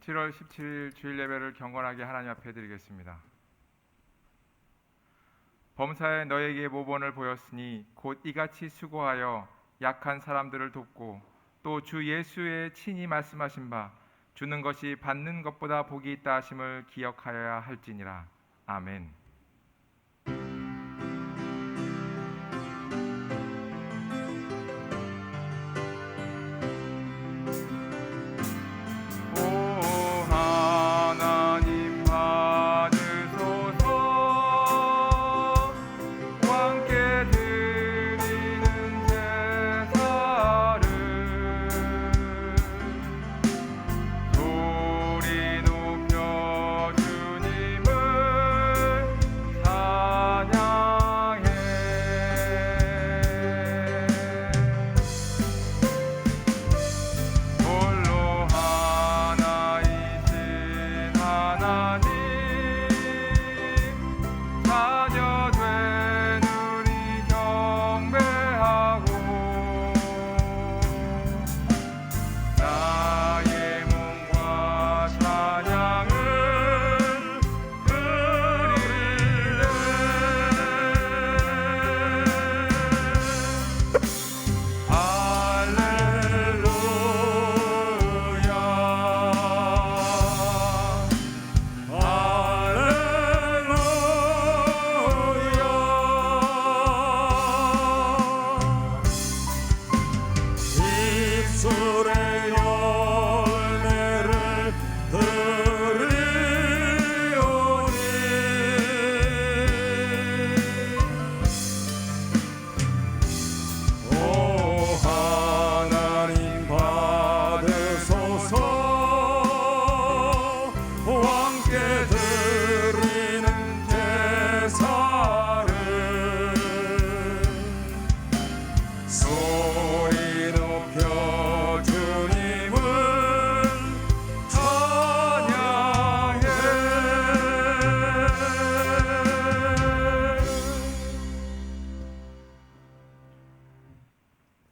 7월 17일 주일 예배를 경건하게 하나님 앞에 드리겠습니다. 범사에 너에게 모본을 보였으니 곧 이같이 수고하여 약한 사람들을 돕고 또 주 예수의 친히 말씀하신 바 주는 것이 받는 것보다 복이 있다 하심을 기억하여야 할지니라. 아멘.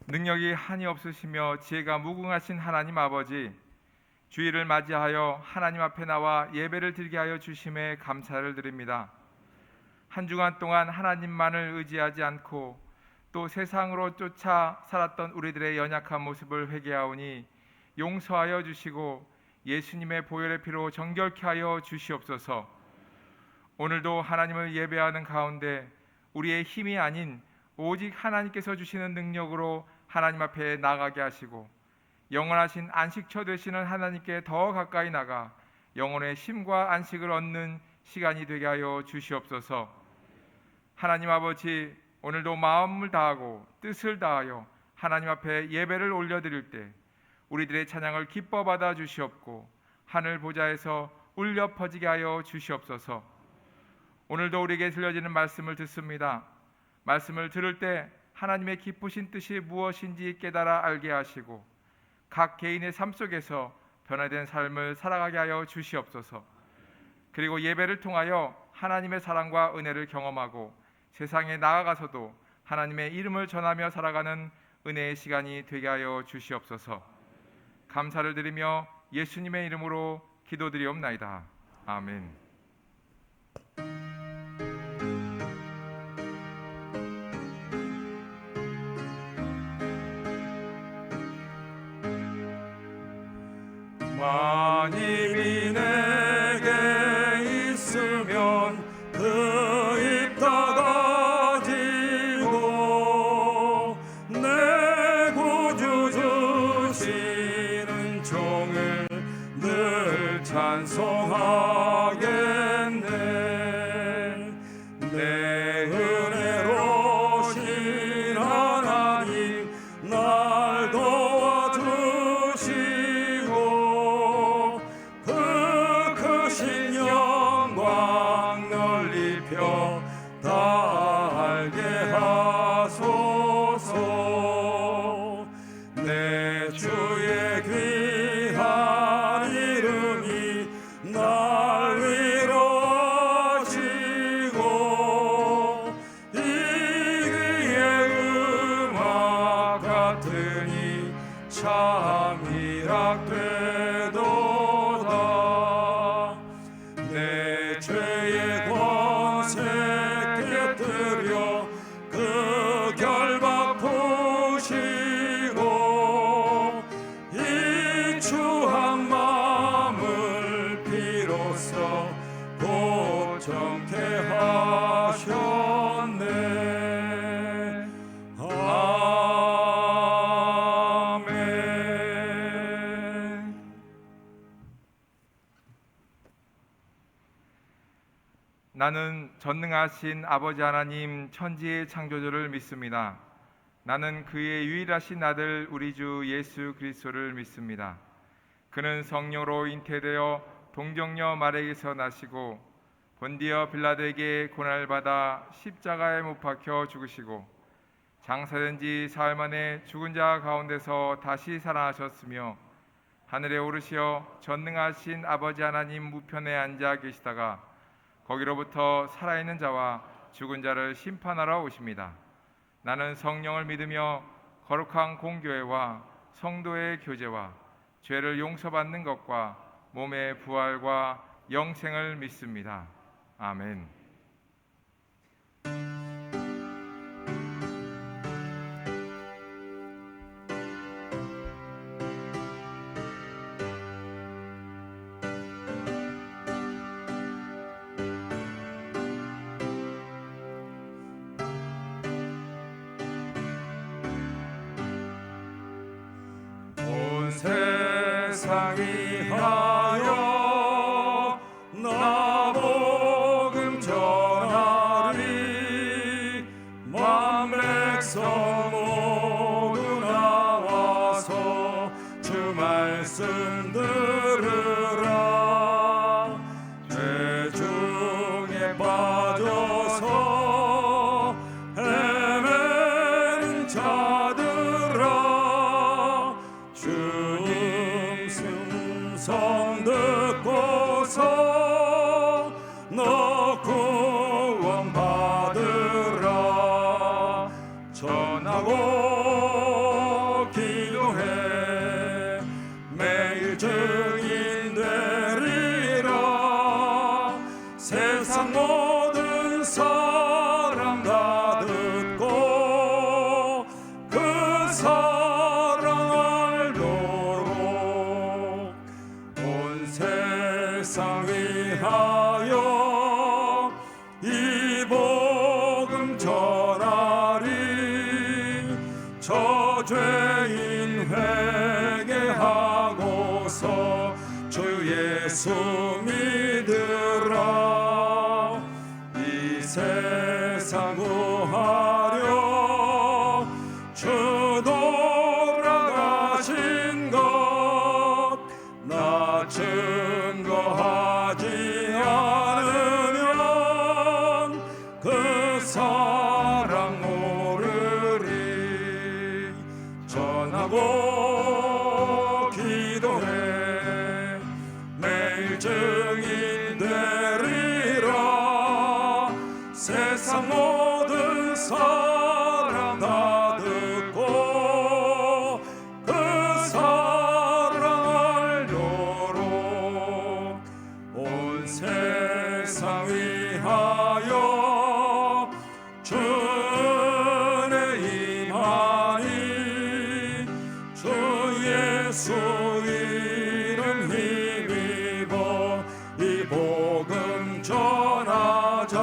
능력이 한이 없으시며 지혜가 무궁하신 하나님 아버지, 주일을 맞이하여 하나님 앞에 나와 예배를 드리게 하여 주심에 감사를 드립니다. 한 주간 동안 하나님만을 의지하지 않고 또 세상으로 쫓아 살았던 우리들의 연약한 모습을 회개하오니 용서하여 주시고 예수님의 보혈의 피로 정결케 하여 주시옵소서. 오늘도 하나님을 예배하는 가운데 우리의 힘이 아닌 오직 하나님께서 주시는 능력으로 하나님 앞에 나가게 하시고 영원하신 안식처 되시는 하나님께 더 가까이 나가 영혼의 쉼과 안식을 얻는 시간이 되게 하여 주시옵소서. 하나님 아버지, 오늘도 마음을 다하고 뜻을 다하여 하나님 앞에 예배를 올려드릴 때 우리들의 찬양을 기뻐 받아 주시옵고 하늘 보좌에서 울려 퍼지게 하여 주시옵소서. 오늘도 우리에게 들려지는 말씀을 듣습니다. 말씀을 들을 때 하나님의 기쁘신 뜻이 무엇인지 깨달아 알게 하시고 각 개인의 삶 속에서 변화된 삶을 살아가게 하여 주시옵소서. 그리고 예배를 통하여 하나님의 사랑과 은혜를 경험하고 세상에 나아가서도 하나님의 이름을 전하며 살아가는 은혜의 시간이 되게 하여 주시옵소서. 감사를 드리며 예수님의 이름으로 기도드리옵나이다. 아멘. 마님이 내게 있으면 그 입 닫아지고 내 구주 주시는 종을 늘 찬송하겠네. 내 은혜로신 하나님 날 도와주시 내 주의 귀한 이름이 날 위로하시고 이 귀의 음악 같으니 참 희락되도다. 나는 전능하신 아버지 하나님 천지의 창조주를 믿습니다. 나는 그의 유일하신 아들 우리 주 예수 그리스도를 믿습니다. 그는 성령으로 잉태되어 동정녀 마리아에게서 나시고 본디어 빌라도에게 고난을 받아 십자가에 못 박혀 죽으시고 장사된 지 사흘 만에 죽은 자 가운데서 다시 살아나셨으며 하늘에 오르시어 전능하신 아버지 하나님 우편에 앉아 계시다가 거기로부터 살아있는 자와 죽은 자를 심판하러 오십니다. 나는 성령을 믿으며 거룩한 공교회와 성도의 교제와 죄를 용서받는 것과 몸의 부활과 영생을 믿습니다. 아멘. 온 세상이 하여 나 복음 전하리 만 백성 모두 나와서 주 말씀 들으라. 죄 중에 빠져서 헤매는 자들아 주님 음성 듣고서 너 구원 받으라. 전하고 기도해 매일 증인 되리라. 세상 모든 사람 다 듣고 그 사랑 알도록 온 세상 위하여 이 복음 전하리. 저 죄인 회개하고서 주 예수 믿으라. 이 세상 구하려 주 돌아가신 것 나 증거하지 않으면 그 사랑 모르리. 전하고 기도해 매일 증인 되리라. 세상 모든 사람 다 듣고 그 사랑 알도록 온 세상 위하여 주의 임하니 주 예수 이름 힘입어 이 복음 전하자.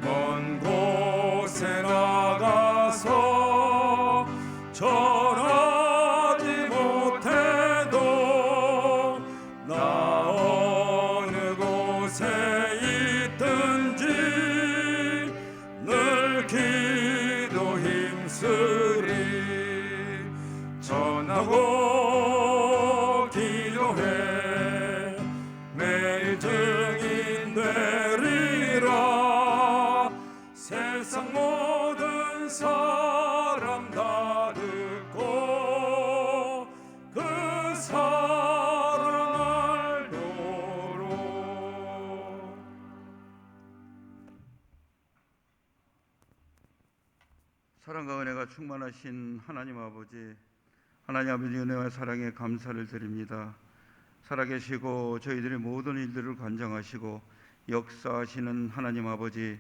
먼 곳에 나가서 전하지 못해도 나 어느 곳에 있든지 늘 기도 힘쓰리. 전하고 기도해 매일 증인 되리라. 세상 모든 사람 다 듣고 그 사랑 알도록. 사랑과 은혜가 충만하신 하나님 아버지, 하나님 아버지 은혜와 사랑에 감사를 드립니다. 살아계시고 저희들의 모든 일들을 관장하시고 역사하시는 하나님 아버지,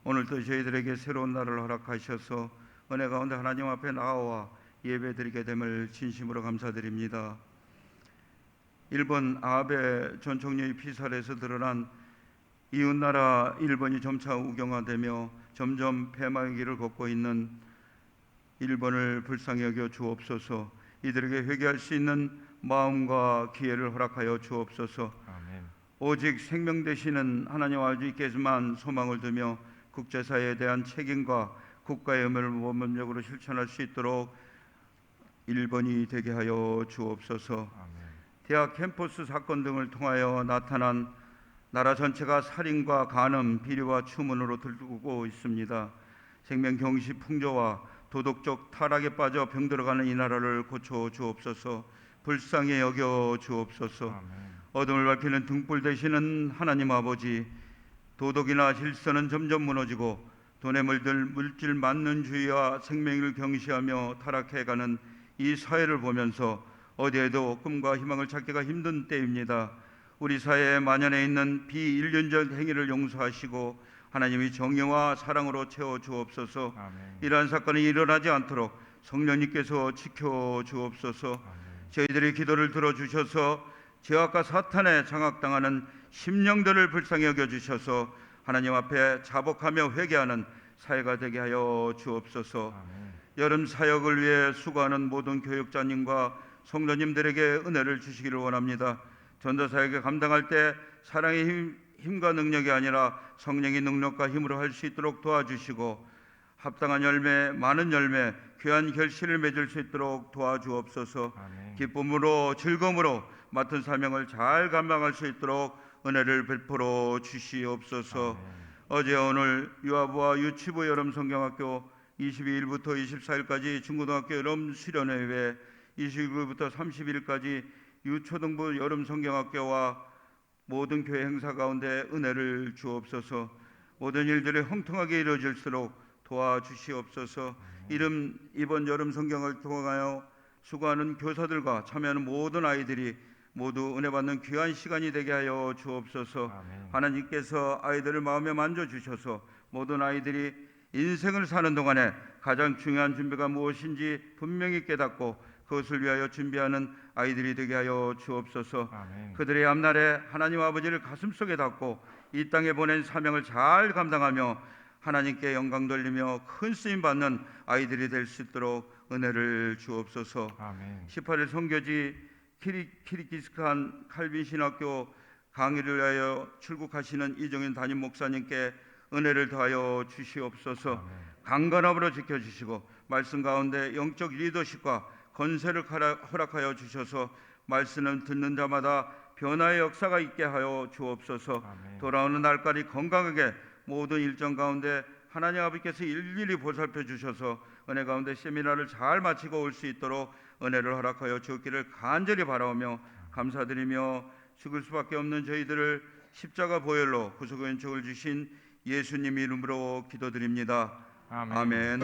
오늘도 저희들에게 새로운 날을 허락하셔서 은혜 가운데 하나님 앞에 나와 예배드리게 됨을 진심으로 감사드립니다. 일본 아베 전 총리의 피살에서 드러난 이웃나라 일본이 점차 우경화되며 점점 폐망의 길을 걷고 있는 일본을 불쌍히 여겨 주옵소서. 이들에게 회개할 수 있는 마음과 기회를 허락하여 주옵소서. 아멘. 오직 생명 되시는 하나님 아버지께서만 소망을 두며 국제사회에 대한 책임과 국가의 의무를 모범적으로 실천할 수 있도록 1번이 되게 하여 주옵소서. 대학 캠퍼스 사건 등을 통하여 나타난 나라 전체가 살인과 간음, 비리와 추문으로 들고 있습니다. 생명 경시 풍조와 도덕적 타락에 빠져 병들어가는 이 나라를 고쳐 주옵소서. 불쌍히 여겨 주옵소서. 어둠을 밝히는 등불 되시는 하나님 아버지, 도덕이나 질서는 점점 무너지고 돈에 물들 물질 만능주의와 생명을 경시하며 타락해가는 이 사회를 보면서 어디에도 꿈과 희망을 찾기가 힘든 때입니다. 우리 사회에 만연해 있는 비인륜적 행위를 용서하시고 하나님이 정의와 사랑으로 채워 주옵소서. 이러한 사건이 일어나지 않도록 성령님께서 지켜 주옵소서. 저희들의 기도를 들어주셔서 죄악과 사탄에 장악당하는 심령들을 불쌍히 여겨주셔서 하나님 앞에 자복하며 회개하는 사회가 되게 하여 주옵소서. 여름 사역을 위해 수고하는 모든 교육자님과 성도님들에게 은혜를 주시기를 원합니다. 전도사역을 감당할 때 사랑의 힘과 능력이 아니라 성령의 능력과 힘으로 할 수 있도록 도와주시고 합당한 열매, 많은 열매, 귀한 결실을 맺을 수 있도록 도와주옵소서. 기쁨으로 즐거움으로 맡은 사명을 잘 감당할 수 있도록 은혜를 베풀어 주시옵소서. 어제 오늘 유아부와 유치부 여름 성경학교 22일부터 24일까지 중고등학교 여름 수련회에 29일부터 30일까지 유초등부 여름 성경학교와 모든 교회 행사 가운데 은혜를 주옵소서. 모든 일들이 형통하게 이루어질수록 도와주시옵소서. 이번 여름 성경을 통하여 수고하는 교사들과 참여하는 모든 아이들이 모두 은혜 받는 귀한 시간이 되게 하여 주옵소서. 하나님께서 아이들을 마음에 만져주셔서 모든 아이들이 인생을 사는 동안에 가장 중요한 준비가 무엇인지 분명히 깨닫고 그것을 위하여 준비하는 아이들이 되게 하여 주옵소서. 그들의 앞날에 하나님 아버지를 가슴속에 담고 이 땅에 보낸 사명을 잘 감당하며 하나님께 영광 돌리며 큰 쓰임 받는 아이들이 될 수 있도록 은혜를 주옵소서. 18일 선교지 키르기스탄 칼빈 신학교 강의를 위하여 출국하시는 이종현 담임 목사님께 은혜를 더하여 주시옵소서. 강건함으로 지켜주시고 말씀 가운데 영적 리더십과 건세를 허락하여 주셔서 말씀을 듣는 자마다 변화의 역사가 있게 하여 주옵소서. 돌아오는 날까지 건강하게 모든 일정 가운데 하나님 아버지께서 일일이 보살펴 주셔서 은혜 가운데 세미나를 잘 마치고 올 수 있도록 은혜를 허락하여 주옵기를 간절히 바라오며 감사드리며 죽을 수밖에 없는 저희들을 십자가 보혈로 구속의 은총을 주신 예수님 이름으로 기도드립니다. 아멘.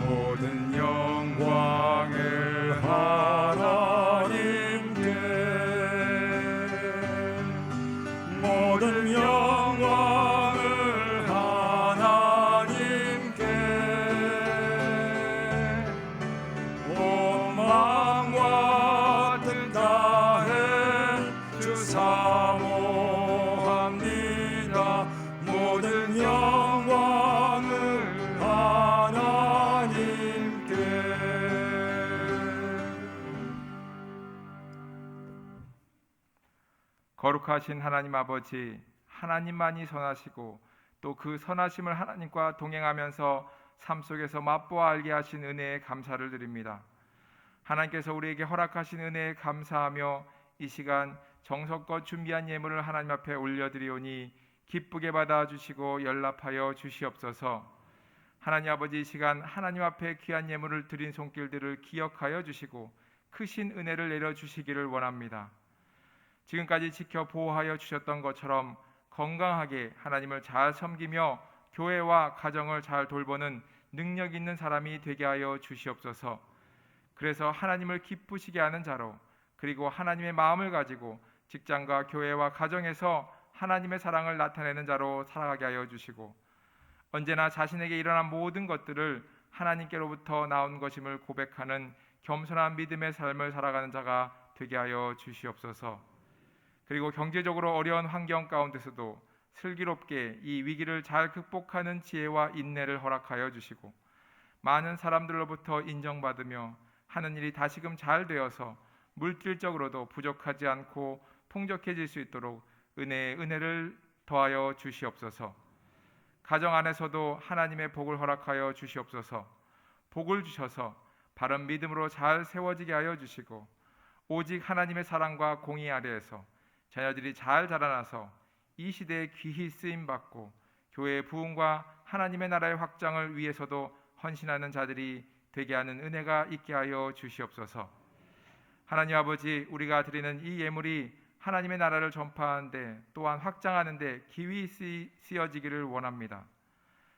모든 영광을 하나님께, 모든 영광을 하나님께, 온 마음과 뜻 다해 주 사모합니다. 모든 영광을 거룩하신 하나님 아버지, 하나님만이 선하시고 또 그 선하심을 하나님과 동행하면서 삶 속에서 맛보아 알게 하신 은혜에 감사를 드립니다. 하나님께서 우리에게 허락하신 은혜에 감사하며 이 시간 정성껏 준비한 예물을 하나님 앞에 올려드리오니 기쁘게 받아주시고 연락하여 주시옵소서. 하나님 아버지, 이 시간 하나님 앞에 귀한 예물을 드린 손길들을 기억하여 주시고 크신 은혜를 내려주시기를 원합니다. 지금까지 지켜 보호하여 주셨던 것처럼 건강하게 하나님을 잘 섬기며 교회와 가정을 잘 돌보는 능력 있는 사람이 되게 하여 주시옵소서. 그래서 하나님을 기쁘시게 하는 자로, 그리고 하나님의 마음을 가지고 직장과 교회와 가정에서 하나님의 사랑을 나타내는 자로 살아가게 하여 주시고, 언제나 자신에게 일어난 모든 것들을 하나님께로부터 나온 것임을 고백하는 겸손한 믿음의 삶을 살아가는 자가 되게 하여 주시옵소서. 그리고 경제적으로 어려운 환경 가운데서도 슬기롭게 이 위기를 잘 극복하는 지혜와 인내를 허락하여 주시고, 많은 사람들로부터 인정받으며 하는 일이 다시금 잘 되어서 물질적으로도 부족하지 않고 풍족해질 수 있도록 은혜를 더하여 주시옵소서. 가정 안에서도 하나님의 복을 허락하여 주시옵소서. 복을 주셔서 바른 믿음으로 잘 세워지게 하여 주시고, 오직 하나님의 사랑과 공의 아래에서 자녀들이 잘 자라나서 이 시대에 귀히 쓰임받고 교회의 부흥과 하나님의 나라의 확장을 위해서도 헌신하는 자들이 되게 하는 은혜가 있게 하여 주시옵소서. 하나님 아버지, 우리가 드리는 이 예물이 하나님의 나라를 전파하는데 또한 확장하는데 기휘 쓰여지기를 원합니다.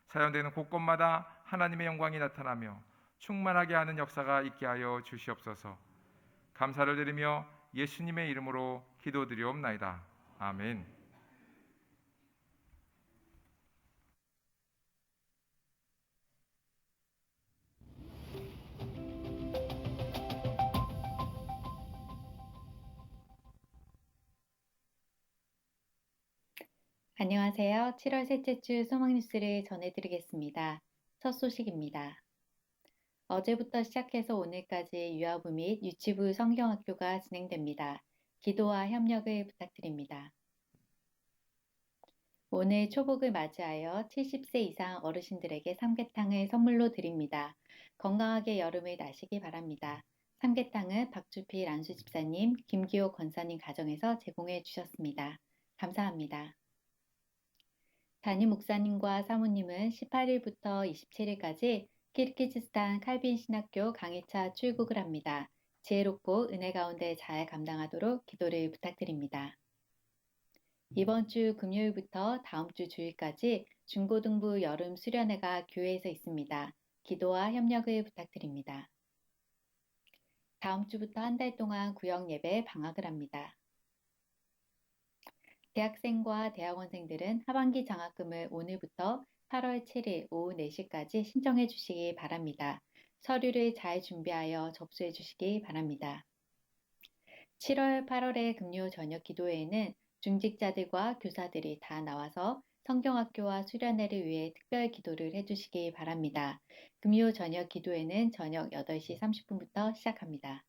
사용되는 곳곳마다 하나님의 영광이 나타나며 충만하게 하는 역사가 있게 하여 주시옵소서. 감사를 드리며 예수님의 이름으로 기도드리옵나이다. 아멘. 안녕하세요. 7월 셋째 주 소망 뉴스를 전해드리겠습니다. 첫 소식입니다. 어제부터 시작해서 오늘까지 유아부 및 유치부 성경학교가 진행됩니다. 기도와 협력을 부탁드립니다. 오늘 초복을 맞이하여 70세 이상 어르신들에게 삼계탕을 선물로 드립니다. 건강하게 여름을 나시기 바랍니다. 삼계탕은 박주필 안수 집사님, 김기호 권사님 가정에서 제공해 주셨습니다. 감사합니다. 담임 목사님과 사모님은 18일부터 27일까지 키르기즈스탄 칼빈 신학교 강의차 출국을 합니다. 지혜롭고 은혜 가운데 잘 감당하도록 기도를 부탁드립니다. 이번 주 금요일부터 다음 주 주일까지 중고등부 여름 수련회가 교회에서 있습니다. 기도와 협력을 부탁드립니다. 다음 주부터 한 달 동안 구역 예배 방학을 합니다. 대학생과 대학원생들은 하반기 장학금을 오늘부터 8월 7일 오후 4시까지 신청해 주시기 바랍니다. 서류를 잘 준비하여 접수해 주시기 바랍니다. 7월, 8월의 금요 저녁 기도회에는 중직자들과 교사들이 다 나와서 성경학교와 수련회를 위해 특별 기도를 해주시기 바랍니다. 금요 저녁 기도회는 저녁 8시 30분부터 시작합니다.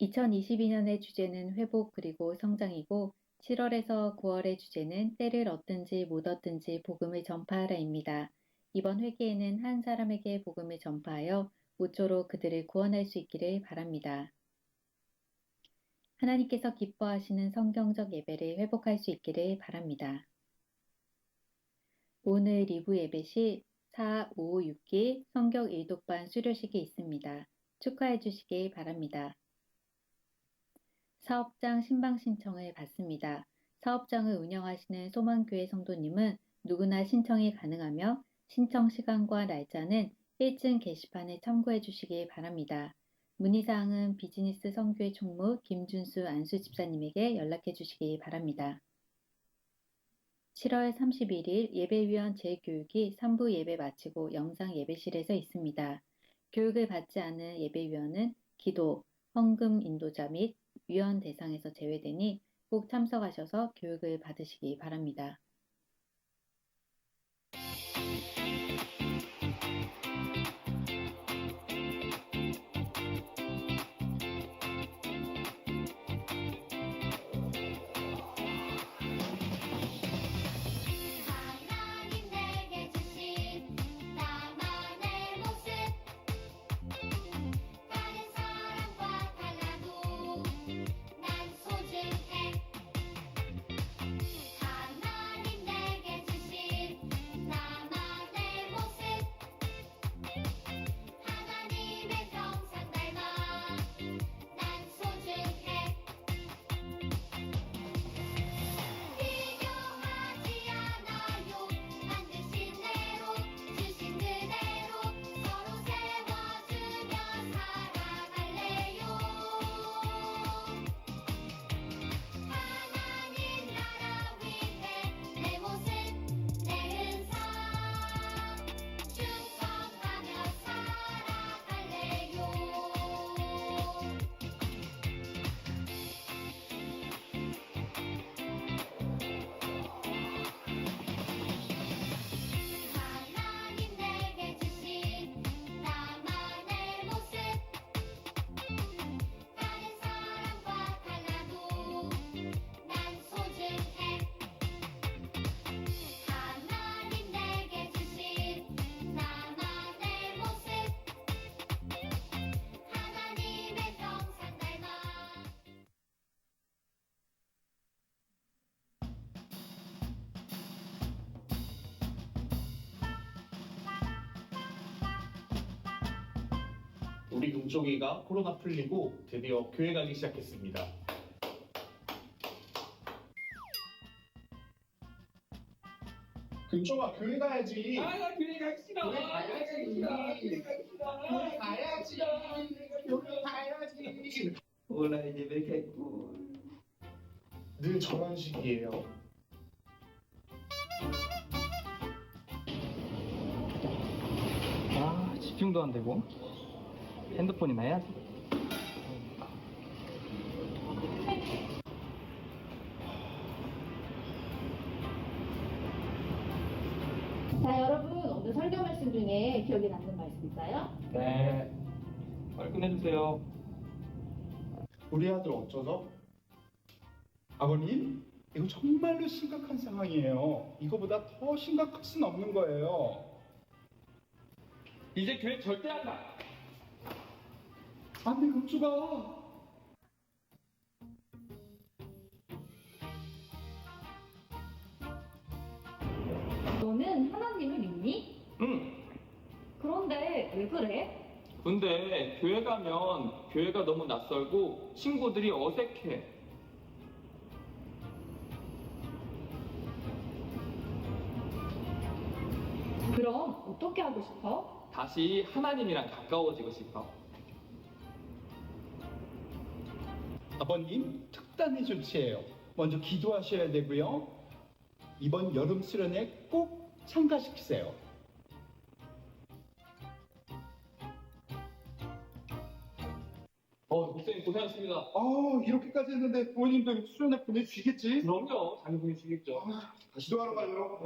2022년의 주제는 회복 그리고 성장이고 7월에서 9월의 주제는 때를 얻든지 못 얻든지 복음을 전파하라입니다. 이번 회개에는 한 사람에게 복음을 전파하여 모쪼록 그들을 구원할 수 있기를 바랍니다. 하나님께서 기뻐하시는 성경적 예배를 회복할 수 있기를 바랍니다. 오늘 리브 예배 시 4, 5, 6기 성경 일독반 수료식이 있습니다. 축하해 주시기 바랍니다. 사업장 신방 신청을 받습니다. 사업장을 운영하시는 소망교회 성도님은 누구나 신청이 가능하며 신청 시간과 날짜는 1층 게시판에 참고해 주시기 바랍니다. 문의사항은 비즈니스 선교회 총무 김준수 안수 집사님에게 연락해 주시기 바랍니다. 7월 31일 예배위원 재교육이 3부 예배 마치고 영상 예배실에서 있습니다. 교육을 받지 않은 예배위원은 기도, 헌금 인도자 및 위원 대상에서 제외되니 꼭 참석하셔서 교육을 받으시기 바랍니다. 하나님 내게 주신 나만의 모습 다른 사람과 달라도 난 소중해 하나님 우리 금쪽이가 코로나 풀리고 드디어 교회 가기 시작했습니다. 금쪽아 교회 가야지. 나 교회 가기 싫어. 교회 가야지. 교회 가야지. 교회 가야지. 몰라 이제 몇 개고. 늘 저런 식이에요. 아 집중도 안 되고 핸드폰이나 해야지. 자, 여러분, 오늘 설교 말씀 중에 기억에 남는 말씀 있어요? 네. 빨리 끝내주세요. 우리 아들 어쩌죠? 아버님, 이거 정말로 심각한 상황이에요. 이거보다 더 심각할 수는 없는 거예요. 이제 교회 절대 안 가. 안 돼, 금주가. 너는 하나님을 믿니? 응. 그런데 왜 그래? 근데 교회 가면 교회가 너무 낯설고 친구들이 어색해. 그럼 어떻게 하고 싶어? 다시 하나님이랑 가까워지고 싶어. 아버님, 특단의 조치예요. 먼저 기도하셔야 되고요. 이번 여름 수련회 꼭 참가시키세요. 목사님 고생하셨습니다. 이렇게까지 했는데 부모님도 수련회 보내주시겠지? 그럼요. 잘 보내주시겠죠. 다시 도하러 가요.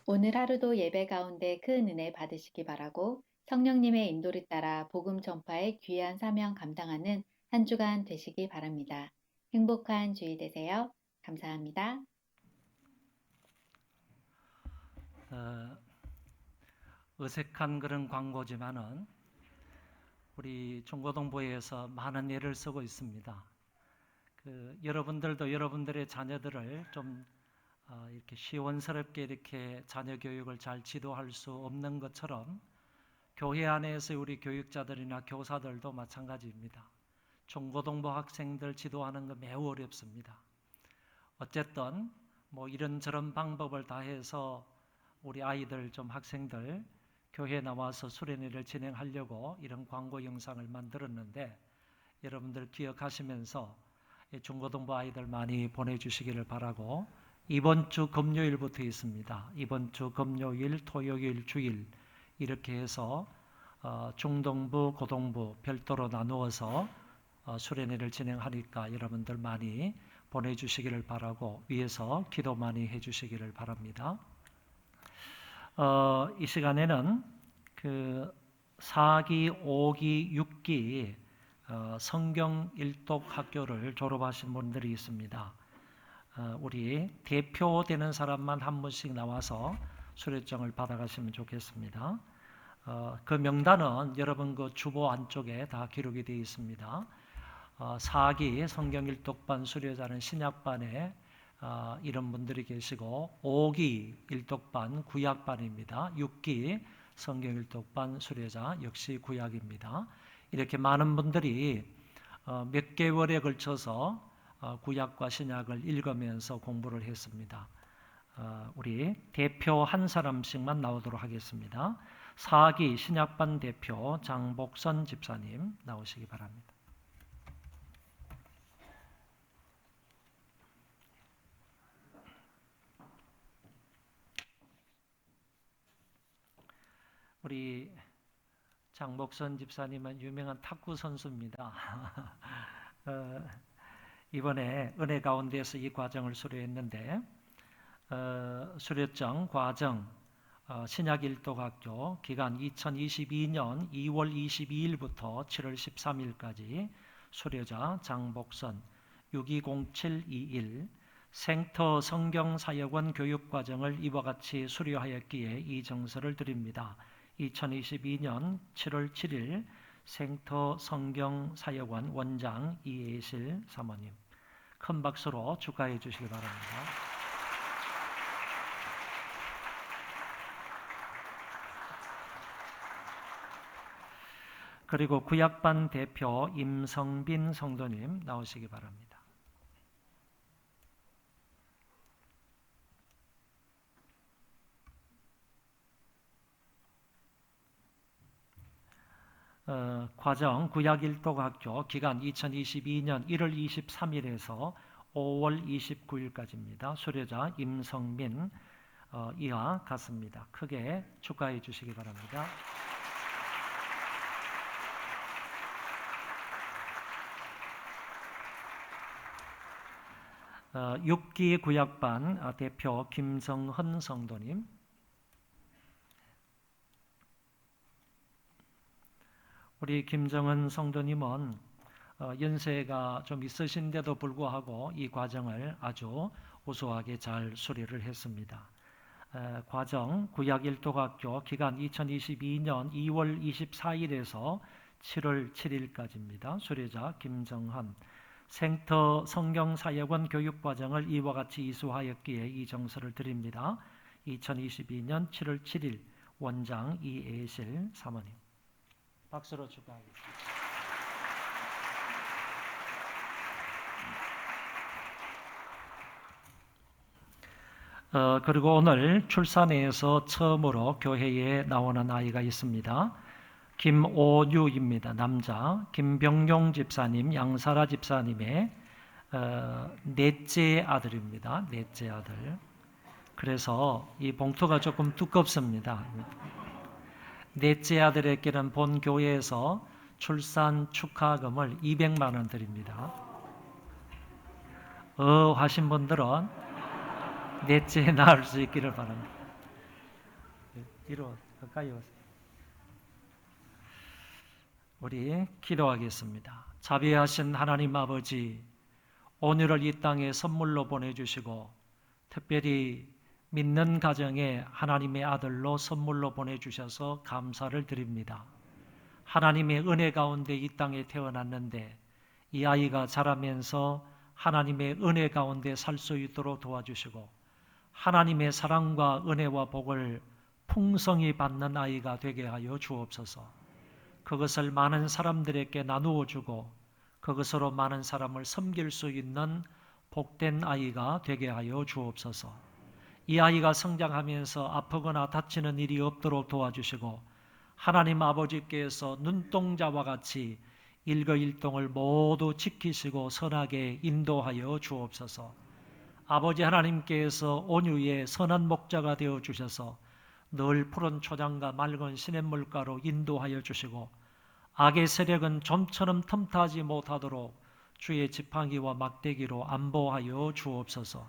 오늘 하루도 예배 가운데 큰 은혜 받으시기 바라고 성령님의 인도를 따라 복음 전파의 귀한 사명 감당하는 한 주간 되시기 바랍니다. 행복한 주일 되세요. 감사합니다. 어색한 그런 광고지만은 우리 중고등부에서 많은 애를 쓰고 있습니다. 여러분들도 여러분들의 자녀들을 좀 이렇게 시원스럽게 이렇게 자녀 교육을 잘 지도할 수 없는 것처럼 교회 안에서 우리 교육자들이나 교사들도 마찬가지입니다. 중고등부 학생들 지도하는 거 매우 어렵습니다. 어쨌든 뭐 이런저런 방법을 다 해서 우리 아이들 좀 학생들 교회에 나와서 수련회를 진행하려고 이런 광고 영상을 만들었는데 여러분들 기억하시면서 중고등부 아이들 많이 보내주시기를 바라고 이번 주 금요일부터 있습니다. 이번 주 금요일, 토요일, 주일 이렇게 해서 중등부, 고등부 별도로 나누어서 수련회를 진행하니까 여러분들 많이 보내주시기를 바라고 위에서 기도 많이 해주시기를 바랍니다. 이 시간에는 4기, 5기, 6기 성경 일독 학교를 졸업하신 분들이 있습니다. 우리 대표되는 사람만 한 분씩 나와서 수료증을 받아가시면 좋겠습니다. 그 명단은 여러분 그 주보 안쪽에 다 기록이 되어 있습니다. 4기 성경 일독반 수료자는 신약반에 이런 분들이 계시고 5기 일독반 구약반입니다. 6기 성경 일독반 수료자 역시 구약입니다. 이렇게 많은 분들이 몇 개월에 걸쳐서 구약과 신약을 읽으면서 공부를 했습니다. 우리 대표 한 사람씩만 나오도록 하겠습니다. 4기 신약반 대표 장복선 집사님 나오시기 바랍니다. 우리 장복선 집사님은 유명한 탁구 선수입니다. 이번에 은혜 가운데서 이 과정을 수료했는데 수료증 과정 신약 일독학교 기간 2022년 2월 22일부터 7월 13일까지 수료자 장복선 620721 생터 성경사역원 교육과정을 이와 같이 수료하였기에 이 정서를 드립니다. 2022년 7월 7일 생터 성경사역원 원장 이예실 사모님, 큰 박수로 축하해 주시기 바랍니다. 그리고 구약반 대표 임성빈 성도님 나오시기 바랍니다. 과정 구약일독학교 기간 2022년 1월 23일에서 5월 29일까지입니다. 수료자 임성민 이하 같습니다. 크게 축하해 주시기 바랍니다. 6기 구약반 대표 김성헌 성도님, 우리 김정은 성도님은 연세가 좀 있으신데도 불구하고 이 과정을 아주 우수하게 잘 수료를 했습니다. 과정 구약일독학교 기간 2022년 2월 24일에서 7월 7일까지입니다. 수료자 김정헌, 생터 성경사역원 교육과정을 이와 같이 이수하였기에 이 정서를 드립니다. 2022년 7월 7일 원장 이예실 사모님, 박수로 축하하겠습니다. 그리고 오늘 출산해서 처음으로 교회에 나오는 아이가 있습니다. 김오유입니다. 남자. 김병용 집사님, 양사라 집사님의 넷째 아들입니다. 넷째 아들. 그래서 이 봉투가 조금 두껍습니다. 넷째 아들에게는 본 교회에서 출산 축하금을 200만 원 드립니다. 하신 분들은 넷째 낳을 수 있기를 바랍니다. 뒤로 가까이 오세요. 우리 기도하겠습니다. 자비하신 하나님 아버지, 오늘을 이 땅에 선물로 보내주시고 특별히 믿는 가정에 하나님의 아들로 선물로 보내주셔서 감사를 드립니다. 하나님의 은혜 가운데 이 땅에 태어났는데 이 아이가 자라면서 하나님의 은혜 가운데 살 수 있도록 도와주시고 하나님의 사랑과 은혜와 복을 풍성히 받는 아이가 되게 하여 주옵소서. 그것을 많은 사람들에게 나누어 주고 그것으로 많은 사람을 섬길 수 있는 복된 아이가 되게 하여 주옵소서. 이 아이가 성장하면서 아프거나 다치는 일이 없도록 도와주시고 하나님 아버지께서 눈동자와 같이 일거일동을 모두 지키시고 선하게 인도하여 주옵소서. 아버지 하나님께서 온유의 선한 목자가 되어 주셔서 늘 푸른 초장과 맑은 시냇물가로 인도하여 주시고 악의 세력은 좀처럼 틈타지 못하도록 주의 지팡이와 막대기로 안보하여 주옵소서.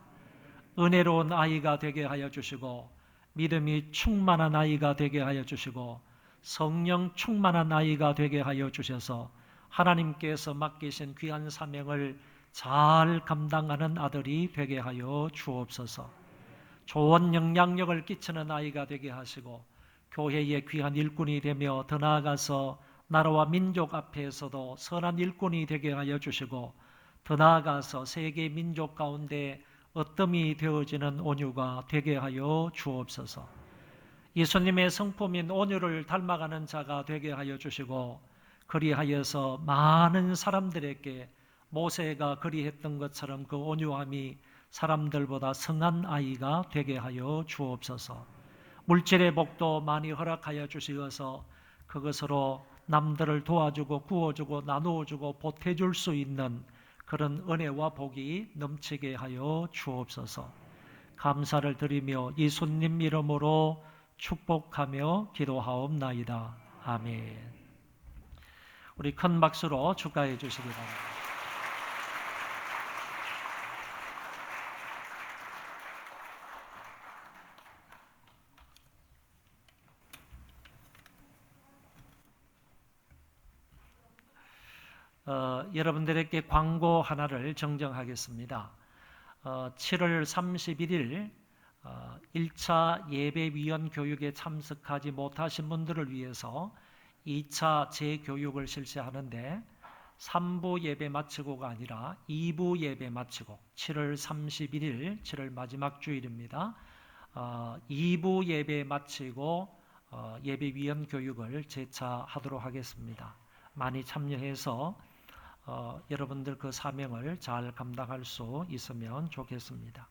은혜로운 아이가 되게 하여 주시고 믿음이 충만한 아이가 되게 하여 주시고 성령 충만한 아이가 되게 하여 주셔서 하나님께서 맡기신 귀한 사명을 잘 감당하는 아들이 되게 하여 주옵소서. 좋은 영향력을 끼치는 아이가 되게 하시고 교회의 귀한 일꾼이 되며 더 나아가서 나라와 민족 앞에서도 선한 일꾼이 되게 하여 주시고 더 나아가서 세계 민족 가운데 어뜸이 되어지는 온유가 되게 하여 주옵소서. 예수님의 성품인 온유를 닮아가는 자가 되게 하여 주시고 그리하여서 많은 사람들에게 모세가 그리했던 것처럼 그 온유함이 사람들보다 성한 아이가 되게 하여 주옵소서. 물질의 복도 많이 허락하여 주시어서 그것으로 남들을 도와주고 구워주고 나누어주고 보태줄 수 있는 그런 은혜와 복이 넘치게 하여 주옵소서. 감사를 드리며 예수님 이름으로 축복하며 기도하옵나이다. 아멘. 우리 큰 박수로 축하해 주시기 바랍니다. 여러분들에게 광고 하나를 정정하겠습니다. 7월 31일 1차 예배위원 교육에 참석하지 못하신 분들을 위해서 2차 재교육을 실시하는데 3부 예배 마치고가 아니라 2부 예배 마치고 7월 31일, 7월 마지막 주일입니다. 2부 예배 마치고 예배위원 교육을 재차하도록 하겠습니다. 많이 참여해서 여러분들 그 사명을 잘 감당할 수 있으면 좋겠습니다.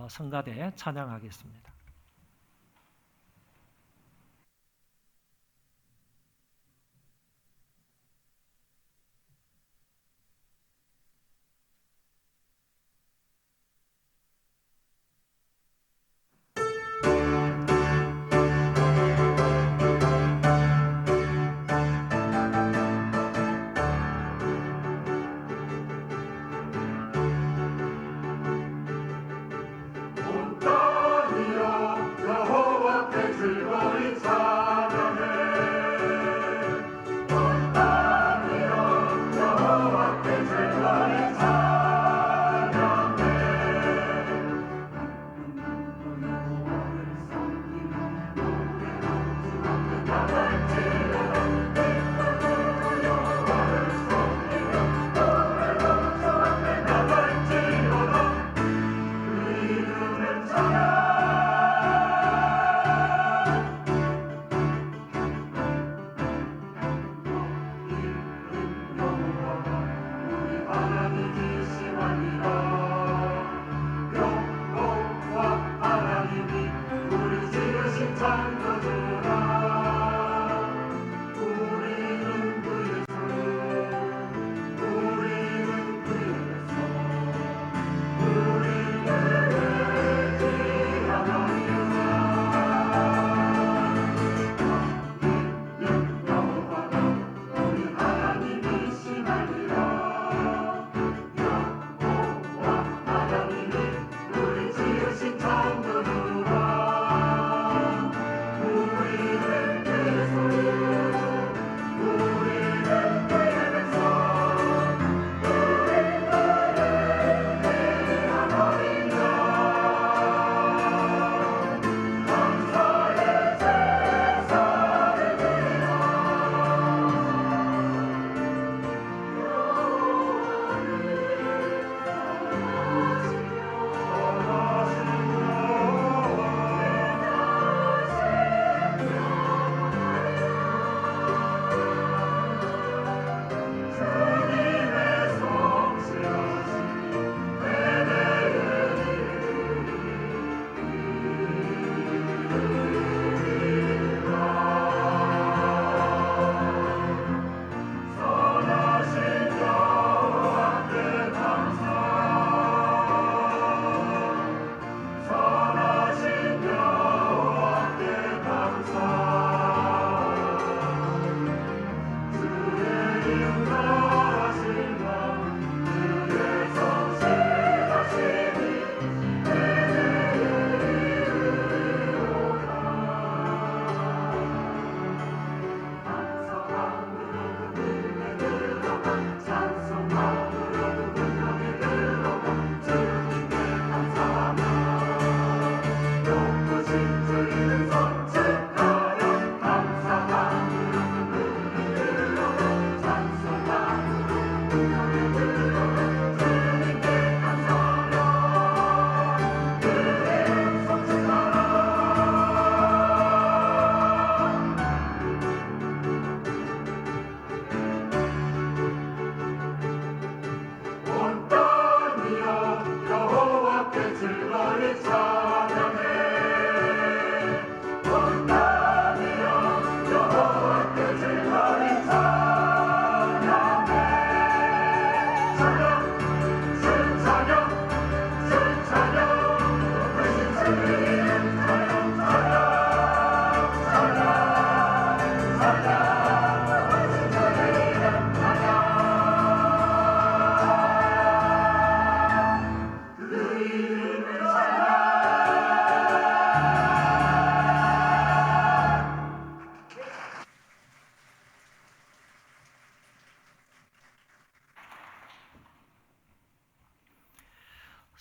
성가대 찬양하겠습니다.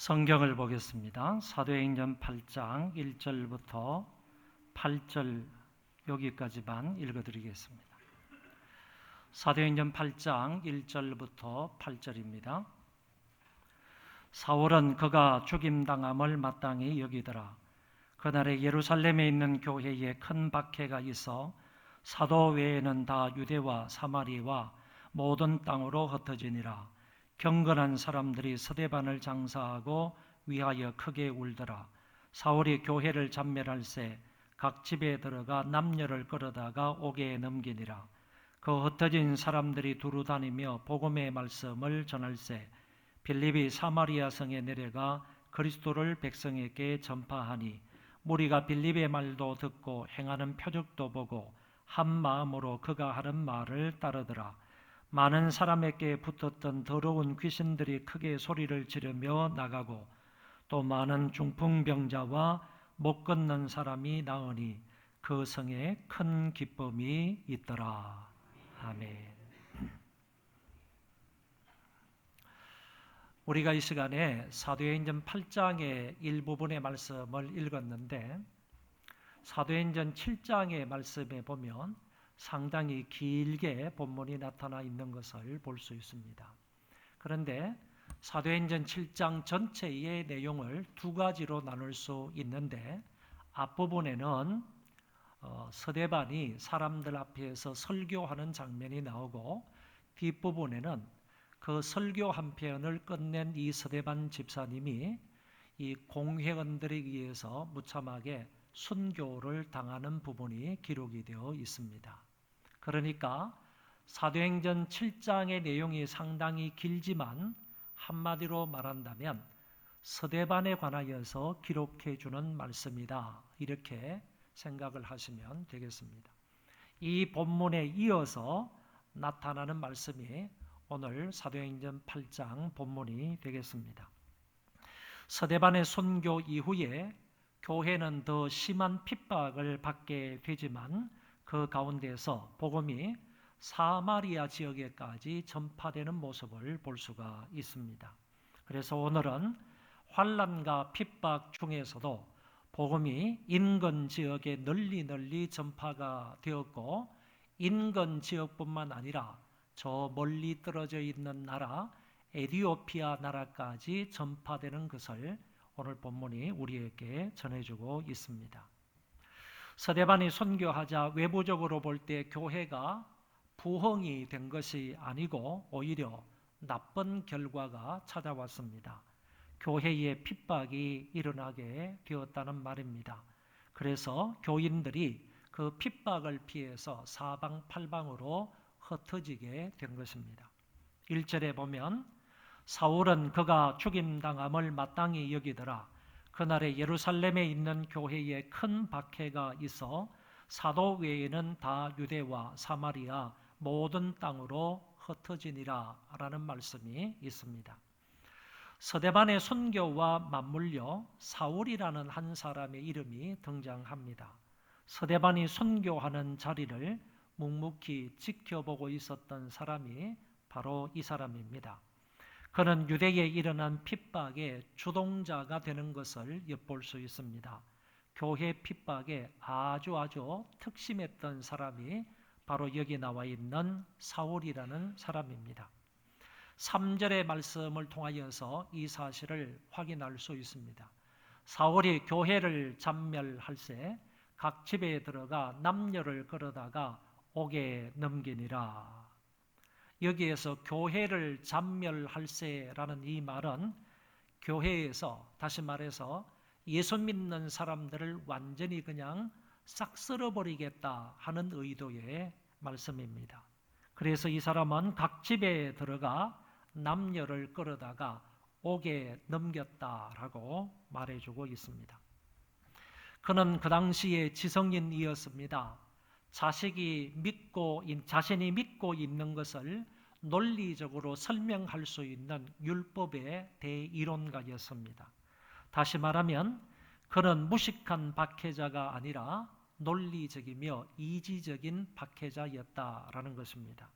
성경을 보겠습니다. 사도행전 8장 1절부터 8절 여기까지만 읽어드리겠습니다. 사도행전 8장 1절부터 8절입니다. 사울은 그가 죽임당함을 마땅히 여기더라. 그날에 예루살렘에 있는 교회에 큰 박해가 있어 사도 외에는 다 유대와 사마리와 모든 땅으로 흩어지니라. 경건한 사람들이 스데반을 장사하고 위하여 크게 울더라. 사울이 교회를 잡멸할새 각 집에 들어가 남녀를 끌어다가 옥에 넘기니라. 그 흩어진 사람들이 두루 다니며 복음의 말씀을 전할새 빌립이 사마리아 성에 내려가 그리스도를 백성에게 전파하니 무리가 빌립의 말도 듣고 행하는 표적도 보고 한 마음으로 그가 하는 말을 따르더라. 많은 사람에게 붙었던 더러운 귀신들이 크게 소리를 지르며 나가고 또 많은 중풍병자와 못 걷는 사람이 나으니 그 성에 큰 기쁨이 있더라. 아멘. 우리가 이 시간에 사도행전 8장의 일부분의 말씀을 읽었는데 사도행전 7장의 말씀에 보면 상당히 길게 본문이 나타나 있는 것을 볼 수 있습니다. 그런데 사도행전 7장 전체의 내용을 두 가지로 나눌 수 있는데 앞부분에는 스데반이 사람들 앞에서 설교하는 장면이 나오고 뒷부분에는 그 설교 한 편을 끝낸 이 스데반 집사님이 이 공회원들에 의해서 무참하게 순교를 당하는 부분이 기록이 되어 있습니다. 그러니까 사도행전 7장의 내용이 상당히 길지만 한마디로 말한다면 스데반에 관하여서 기록해 주는 말씀이다. 이렇게 생각을 하시면 되겠습니다. 이 본문에 이어서 나타나는 말씀이 오늘 사도행전 8장 본문이 되겠습니다. 스데반의 순교 이후에 교회는 더 심한 핍박을 받게 되지만 그 가운데서 복음이 사마리아 지역에까지 전파되는 모습을 볼 수가 있습니다. 그래서 오늘은 환난과 핍박 중에서도 복음이 인근 지역에 널리 전파가 되었고 인근 지역뿐만 아니라 저 멀리 떨어져 있는 나라 에티오피아 나라까지 전파되는 것을 오늘 본문이 우리에게 전해주고 있습니다. 스데반이 순교하자 외부적으로 볼 때 교회가 부흥이 된 것이 아니고 오히려 나쁜 결과가 찾아왔습니다. 교회에 핍박이 일어나게 되었다는 말입니다. 그래서 교인들이 그 핍박을 피해서 사방팔방으로 흩어지게 된 것입니다. 1절에 보면 사울은 그가 죽임당함을 마땅히 여기더라. 그날에 예루살렘에 있는 교회에 큰 박해가 있어 사도 외에는 다 유대와 사마리아 모든 땅으로 흩어지니라 라는 말씀이 있습니다. 스데반의 순교와 맞물려 사울이라는 한 사람의 이름이 등장합니다. 스데반이 순교하는 자리를 묵묵히 지켜보고 있었던 사람이 바로 이 사람입니다. 그는 유대에 일어난 핍박의 주동자가 되는 것을 엿볼 수 있습니다. 교회 핍박에 아주 특심했던 사람이 바로 여기 나와 있는 사울이라는 사람입니다. 3절의 말씀을 통하여서 이 사실을 확인할 수 있습니다. 사울이 교회를 잡멸할새 각 집에 들어가 남녀를 끌어다가 옥에 넘기니라. 여기에서 교회를 잡멸할새라는 이 말은 교회에서 다시 말해서 예수 믿는 사람들을 완전히 그냥 싹 쓸어버리겠다 하는 의도의 말씀입니다. 그래서 이 사람은 각 집에 들어가 남녀를 끌어다가 옥에 넘겼다라고 말해주고 있습니다. 그는 그 당시에 지성인이었습니다. 자신이 믿고 있는 것을 논리적으로 설명할 수 있는 율법의 대이론가였습니다. 다시 말하면 그는 무식한 박해자가 아니라 논리적이며 이지적인 박해자였다라는 것입니다.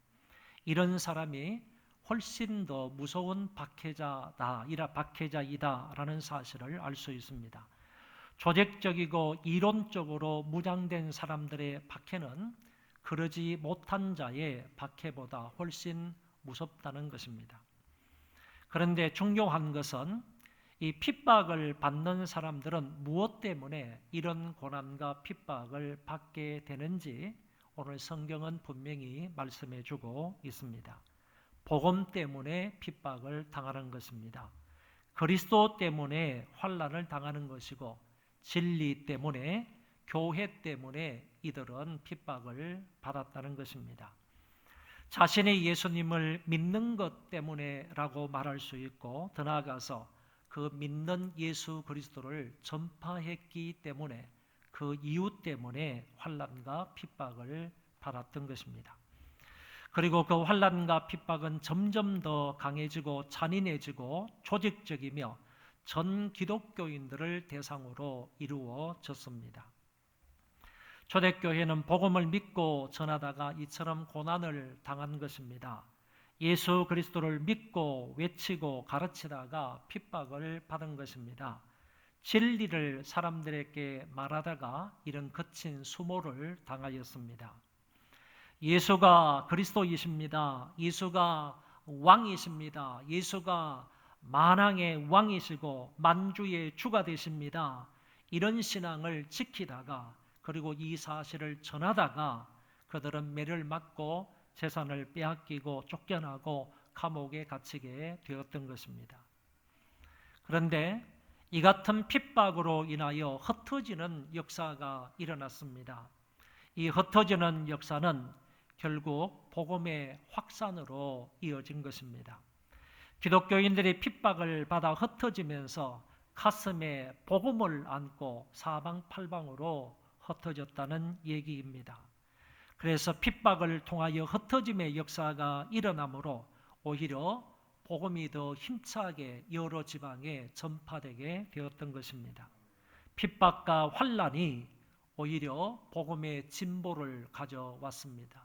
이런 사람이 훨씬 더 무서운 박해자이다라는 사실을 알 수 있습니다. 조직적이고 이론적으로 무장된 사람들의 박해는 그러지 못한 자의 박해보다 훨씬 무섭다는 것입니다. 그런데 중요한 것은 이 핍박을 받는 사람들은 무엇 때문에 이런 고난과 핍박을 받게 되는지 오늘 성경은 분명히 말씀해 주고 있습니다. 복음 때문에 핍박을 당하는 것입니다. 그리스도 때문에 환난을 당하는 것이고 진리 때문에, 교회 때문에 이들은 핍박을 받았다는 것입니다. 자신이 예수님을 믿는 것 때문에라고 말할 수 있고, 더 나아가서 그 믿는 예수 그리스도를 전파했기 때문에, 그 이유 때문에 환난과 핍박을 받았던 것입니다. 그리고 그 환난과 핍박은 점점 더 강해지고 잔인해지고 조직적이며 전 기독교인들을 대상으로 이루어졌습니다. 초대교회는 복음을 믿고 전하다가 이처럼 고난을 당한 것입니다. 예수 그리스도를 믿고 외치고 가르치다가 핍박을 받은 것입니다. 진리를 사람들에게 말하다가 이런 거친 수모를 당하였습니다. 예수가 그리스도이십니다. 예수가 왕이십니다. 예수가 만왕의 왕이시고 만주의 주가 되십니다. 이런 신앙을 지키다가, 그리고 이 사실을 전하다가 그들은 매를 맞고 재산을 빼앗기고 쫓겨나고 감옥에 갇히게 되었던 것입니다. 그런데 이 같은 핍박으로 인하여 흩어지는 역사가 일어났습니다. 이 흩어지는 역사는 결국 복음의 확산으로 이어진 것입니다. 기독교인들이 핍박을 받아 흩어지면서 가슴에 복음을 안고 사방팔방으로 흩어졌다는 얘기입니다. 그래서 핍박을 통하여 흩어짐의 역사가 일어나므로 오히려 복음이 더 힘차게 여러 지방에 전파되게 되었던 것입니다. 핍박과 환난이 오히려 복음의 진보를 가져왔습니다.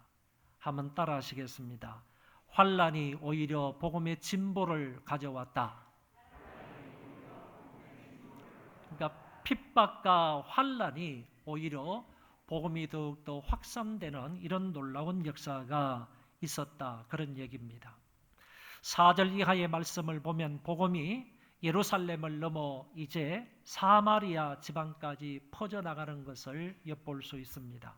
한번 따라 하시겠습니다. 환난이 오히려 복음의 진보를 가져왔다. 그러니까 핍박과 환난이 오히려 복음이 더욱더 확산되는 이런 놀라운 역사가 있었다, 그런 얘기입니다. 4절 이하의 말씀을 보면 복음이 예루살렘을 넘어 이제 사마리아 지방까지 퍼져나가는 것을 엿볼 수 있습니다.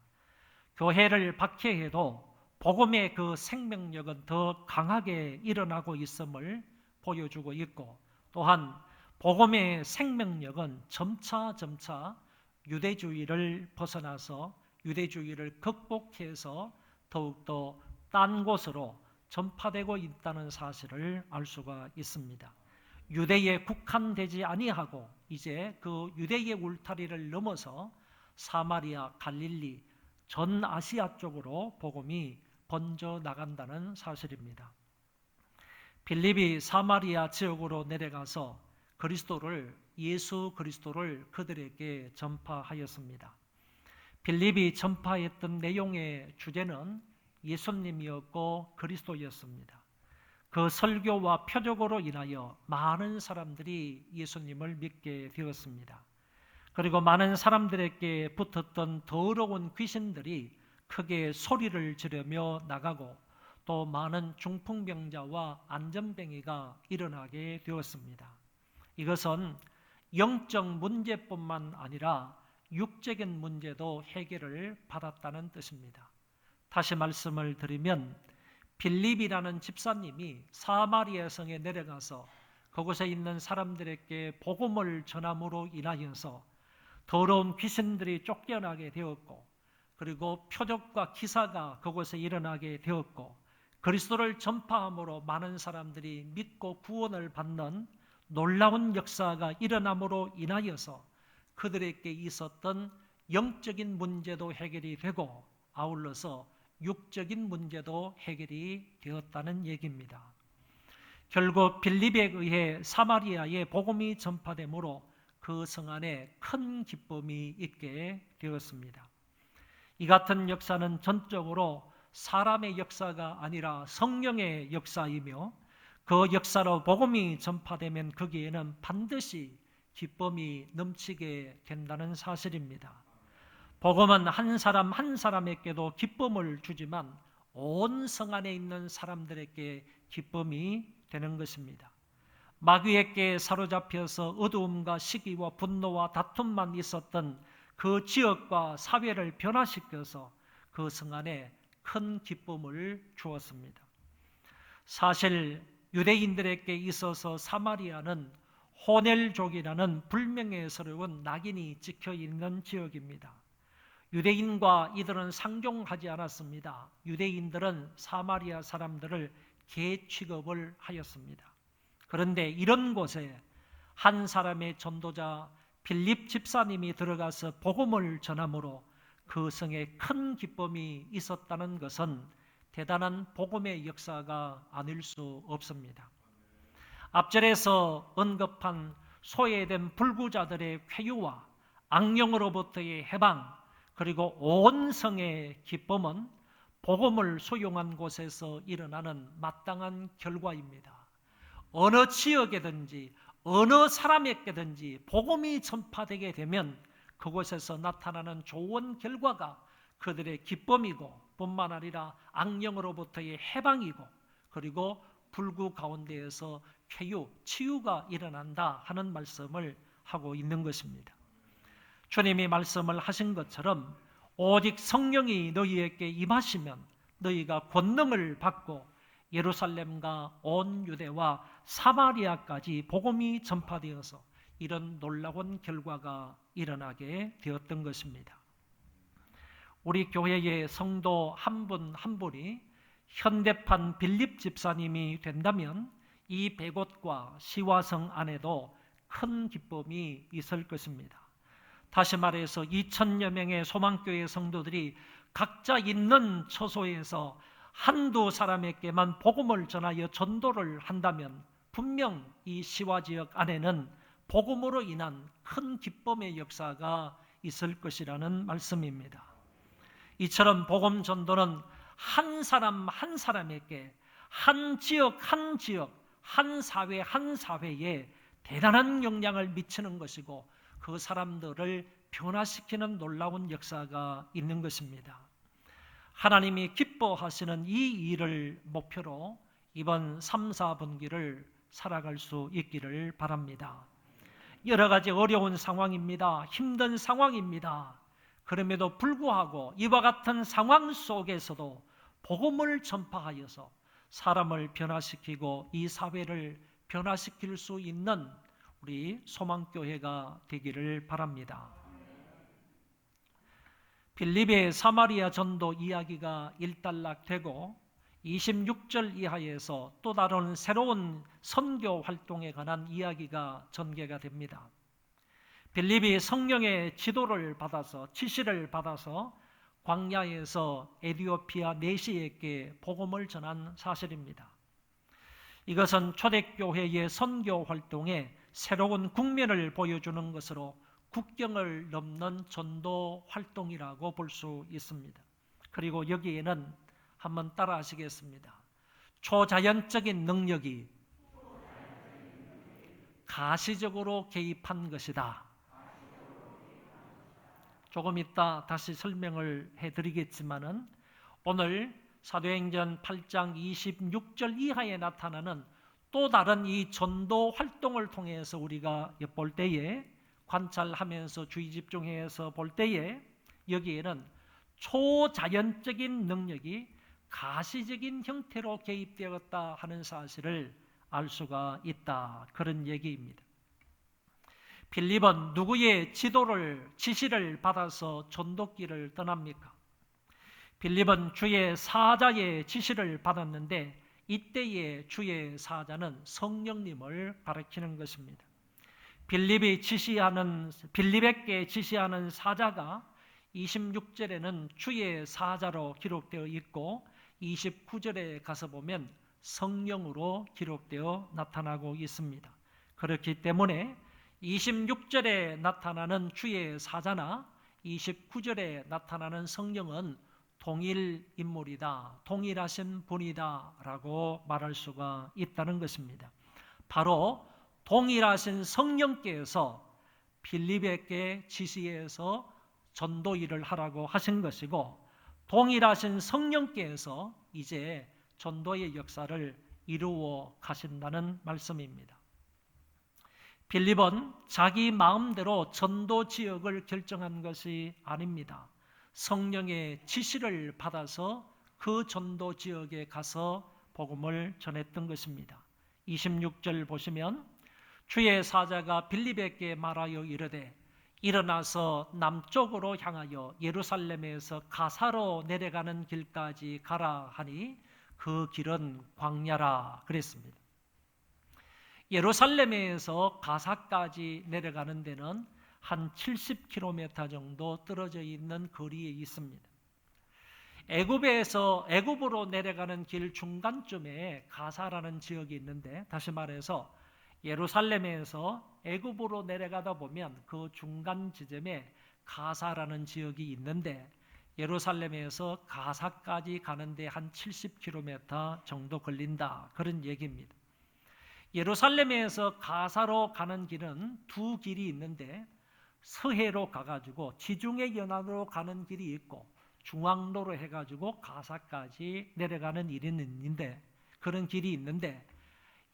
교회를 박해해도 복음의 그 생명력은 더 강하게 일어나고 있음을 보여주고 있고, 또한 복음의 생명력은 점차 유대주의를 벗어나서 유대주의를 극복해서 더욱더 딴 곳으로 전파되고 있다는 사실을 알 수가 있습니다. 유대에 국한되지 아니하고 이제 그 유대의 울타리를 넘어서 사마리아, 갈릴리, 전 아시아 쪽으로 복음이 번져 나간다는 사실입니다. 빌립이 사마리아 지역으로 내려가서 예수 그리스도를 그들에게 전파하였습니다. 빌립이 전파했던 내용의 주제는 예수님이었고 그리스도였습니다. 그 설교와 표적으로 인하여 많은 사람들이 예수님을 믿게 되었습니다. 그리고 많은 사람들에게 붙었던 더러운 귀신들이 크게 소리를 지르며 나가고, 또 많은 중풍병자와 안전뱅이가 일어나게 되었습니다. 이것은 영적 문제뿐만 아니라 육적인 문제도 해결을 받았다는 뜻입니다. 다시 말씀을 드리면 빌립이라는 집사님이 사마리아 성에 내려가서 그곳에 있는 사람들에게 복음을 전함으로 인하여서 더러운 귀신들이 쫓겨나게 되었고, 그리고 표적과 기사가 그곳에 일어나게 되었고, 그리스도를 전파함으로 많은 사람들이 믿고 구원을 받는 놀라운 역사가 일어남으로 인하여서 그들에게 있었던 영적인 문제도 해결이 되고, 아울러서 육적인 문제도 해결이 되었다는 얘기입니다. 결국 빌립에 의해 사마리아에 복음이 전파되므로 그 성 안에 큰 기쁨이 있게 되었습니다. 이 같은 역사는 전적으로 사람의 역사가 아니라 성령의 역사이며, 그 역사로 복음이 전파되면 거기에는 반드시 기쁨이 넘치게 된다는 사실입니다. 복음은 한 사람 한 사람에게도 기쁨을 주지만 온 성 안에 있는 사람들에게 기쁨이 되는 것입니다. 마귀에게 사로잡혀서 어두움과 시기와 분노와 다툼만 있었던 그 지역과 사회를 변화시켜서 그 성 안에 큰 기쁨을 주었습니다. 사실 유대인들에게 있어서 사마리아는 호넬족이라는 불명예스러운 낙인이 찍혀 있는 지역입니다. 유대인과 이들은 상종하지 않았습니다. 유대인들은 사마리아 사람들을 개 취급을 하였습니다. 그런데 이런 곳에 한 사람의 전도자 빌립 집사님이 들어가서 복음을 전함으로 그 성에 큰 기쁨이 있었다는 것은 대단한 복음의 역사가 아닐 수 없습니다. 앞절에서 언급한 소외된 불구자들의 쾌유와 악령으로부터의 해방, 그리고 온 성의 기쁨은 복음을 수용한 곳에서 일어나는 마땅한 결과입니다. 어느 지역에든지 어느 사람에게든지 복음이 전파되게 되면 그곳에서 나타나는 좋은 결과가 그들의 기쁨이고 뿐만 아니라 악령으로부터의 해방이고 그리고 불구 가운데에서 쾌유, 치유가 일어난다 하는 말씀을 하고 있는 것입니다. 주님이 말씀을 하신 것처럼 오직 성령이 너희에게 임하시면 너희가 권능을 받고 예루살렘과 온 유대와 사마리아까지 복음이 전파되어서 이런 놀라운 결과가 일어나게 되었던 것입니다. 우리 교회의 성도 한 분 한 분이 현대판 빌립 집사님이 된다면 이 100곳과 시와성 안에도 큰 기쁨이 있을 것입니다. 다시 말해서 2000여 명의 소망교회 성도들이 각자 있는 처소에서 한두 사람에게만 복음을 전하여 전도를 한다면 분명 이 시와 지역 안에는 복음으로 인한 큰 기쁨의 역사가 있을 것이라는 말씀입니다. 이처럼 복음 전도는 한 사람 한 사람에게 한 지역 한 지역 한 사회 한 사회에 대단한 영향을 미치는 것이고 그 사람들을 변화시키는 놀라운 역사가 있는 것입니다. 하나님이 기뻐하시는 이 일을 목표로 이번 3, 4분기를 살아갈 수 있기를 바랍니다. 여러 가지 어려운 상황입니다. 힘든 상황입니다. 그럼에도 불구하고 이와 같은 상황 속에서도 복음을 전파하여서 사람을 변화시키고 이 사회를 변화시킬 수 있는 우리 소망교회가 되기를 바랍니다. 빌립의 사마리아 전도 이야기가 일단락되고 26절 이하에서 또 다른 새로운 선교 활동에 관한 이야기가 전개가 됩니다. 빌립이 성령의 지도를 받아서 지시를 받아서 광야에서 에티오피아 내시에게 복음을 전한 사실입니다. 이것은 초대교회의 선교 활동에 새로운 국면을 보여주는 것으로 국경을 넘는 전도 활동이라고 볼 수 있습니다. 그리고 여기에는 한번 따라 하시겠습니다. 초자연적인 능력이 가시적으로 개입한 것이다. 조금 이따 다시 설명을 해드리겠지만은 오늘 사도행전 8장 26절 이하에 나타나는 또 다른 이 전도 활동을 통해서 우리가 엿볼 때에 관찰하면서 주의 집중해서 볼 때에 여기에는 초자연적인 능력이 가시적인 형태로 개입되었다 하는 사실을 알 수가 있다. 그런 얘기입니다. 빌립은 누구의 지시를 받아서 전도길을 떠납니까? 빌립은 주의 사자의 지시를 받았는데 이때의 주의 사자는 성령님을 가리키는 것입니다. 빌립에게 지시하는 사자가 26절에는 주의 사자로 기록되어 있고 29절에 가서 보면 성령으로 기록되어 나타나고 있습니다. 그렇기 때문에 26절에 나타나는 주의 사자나 29절에 나타나는 성령은 동일 인물이다, 동일하신 분이다 라고 말할 수가 있다는 것입니다. 바로 동일하신 성령께서 빌립에게 지시해서 전도 일을 하라고 하신 것이고, 동일하신 성령께서 이제 전도의 역사를 이루어 가신다는 말씀입니다. 빌립은 자기 마음대로 전도 지역을 결정한 것이 아닙니다. 성령의 지시를 받아서 그 전도 지역에 가서 복음을 전했던 것입니다. 26절 보시면 주의 사자가 빌립에게 말하여 이르되 일어나서 남쪽으로 향하여 예루살렘에서 가사로 내려가는 길까지 가라 하니 그 길은 광야라 그랬습니다. 예루살렘에서 가사까지 내려가는 데는 한 70km 정도 떨어져 있는 거리에 있습니다. 애굽으로 내려가는 길 중간쯤에 가사라는 지역이 있는데, 다시 말해서 예루살렘에서 애굽으로 내려가다 보면 그 중간 지점에 가사라는 지역이 있는데, 예루살렘에서 가사까지 가는데 한 70km 정도 걸린다, 그런 얘기입니다. 예루살렘에서 가사로 가는 길은 두 길이 있는데, 서해로 가가지고 지중해 연안으로 가는 길이 있고 중앙로로 해가지고 가사까지 내려가는 그런 길이 있는데,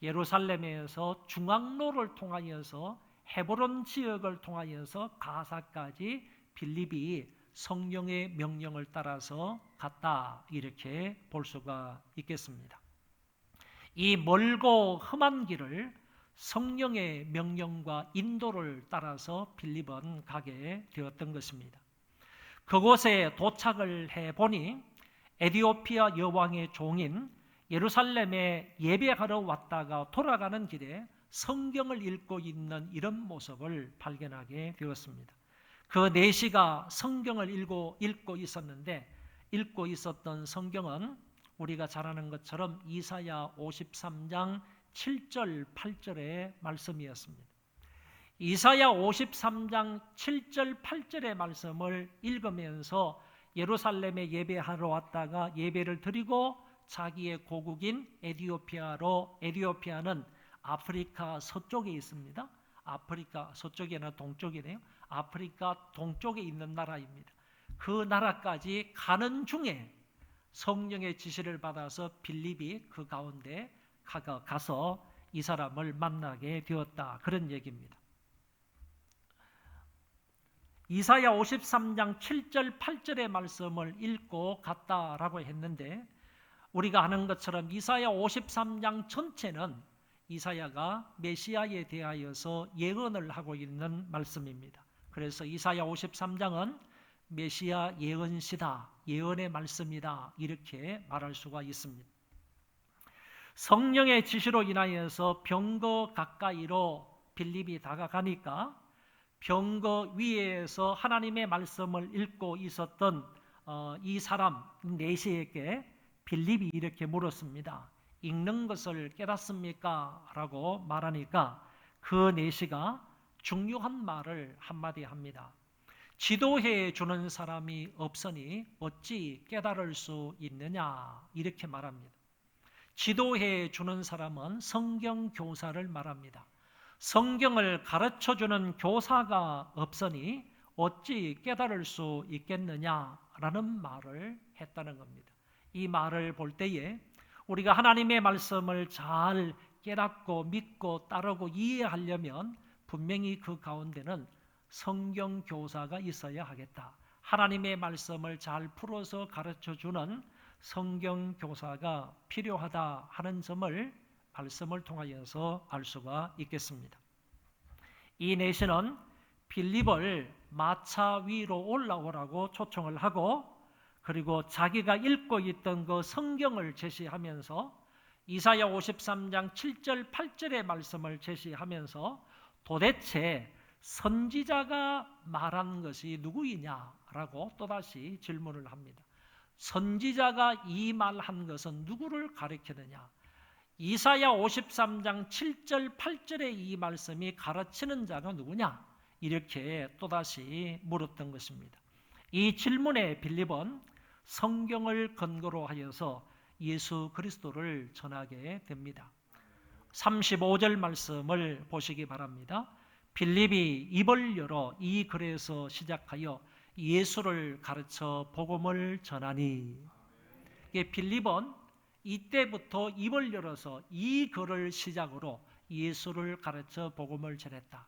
예루살렘에서 중앙로를 통하여서 헤브론 지역을 통하여서 가사까지 빌립이 성령의 명령을 따라서 갔다, 이렇게 볼 수가 있겠습니다. 이 멀고 험한 길을 성령의 명령과 인도를 따라서 빌립은 가게 되었던 것입니다. 그곳에 도착을 해보니 에디오피아 여왕의 종인 예루살렘에 예배하러 왔다가 돌아가는 길에 성경을 읽고 있는 이런 모습을 발견하게 되었습니다. 그 내시가 성경을 읽고 있었는데, 읽고 있었던 성경은 우리가 잘 아는 것처럼 이사야 53장 7절 8절의 말씀이었습니다. 이사야 53장 7절 8절의 말씀을 읽으면서 예루살렘에 예배하러 왔다가 예배를 드리고 자기의 고국인 에디오피아는 아프리카 서쪽에 있습니다. 아프리카 서쪽이나 동쪽이네요. 아프리카 동쪽에 있는 나라입니다. 그 나라까지 가는 중에 성령의 지시를 받아서 빌립이 그 가운데 가서 이 사람을 만나게 되었다, 그런 얘기입니다. 이사야 53장 7절 8절의 말씀을 읽고 갔다라고 했는데, 우리가 아는 것처럼 이사야 53장 전체는 이사야가 메시아에 대하여서 예언을 하고 있는 말씀입니다. 그래서 이사야 53장은 메시아 예언시다, 예언의 말씀이다, 이렇게 말할 수가 있습니다. 성령의 지시로 인하여서 병거 가까이로 빌립이 다가가니까 병거 위에서 하나님의 말씀을 읽고 있었던 이 사람 내시에게 빌립이 이렇게 물었습니다. 읽는 것을 깨닫습니까? 라고 말하니까 그 내시가 중요한 말을 한마디 합니다. 지도해 주는 사람이 없으니 어찌 깨달을 수 있느냐, 이렇게 말합니다. 지도해 주는 사람은 성경 교사를 말합니다. 성경을 가르쳐주는 교사가 없으니 어찌 깨달을 수 있겠느냐라는 말을 했다는 겁니다. 이 말을 볼 때에 우리가 하나님의 말씀을 잘 깨닫고 믿고 따르고 이해하려면 분명히 그 가운데는 성경 교사가 있어야 하겠다. 하나님의 말씀을 잘 풀어서 가르쳐주는 성경 교사가 필요하다 하는 점을 말씀을 통하여서 알 수가 있겠습니다. 이 내시는 빌립을 마차 위로 올라오라고 초청을 하고, 그리고 자기가 읽고 있던 그 성경을 제시하면서 이사야 53장 7절 8절의 말씀을 제시하면서 도대체 선지자가 말한 것이 누구이냐라고 또다시 질문을 합니다. 선지자가 이 말한 것은 누구를 가리키느냐? 이사야 53장 7절 8절의 이 말씀이 가르치는 자가 누구냐? 이렇게 또다시 물었던 것입니다. 이 질문에 빌립은 성경을 근거로 하여서 예수 그리스도를 전하게 됩니다. 35절 말씀을 보시기 바랍니다. 빌립이 입을 열어 이 글에서 시작하여 예수를 가르쳐 복음을 전하니. 빌립은 이때부터 입을 열어서 이 글을 시작으로 예수를 가르쳐 복음을 전했다.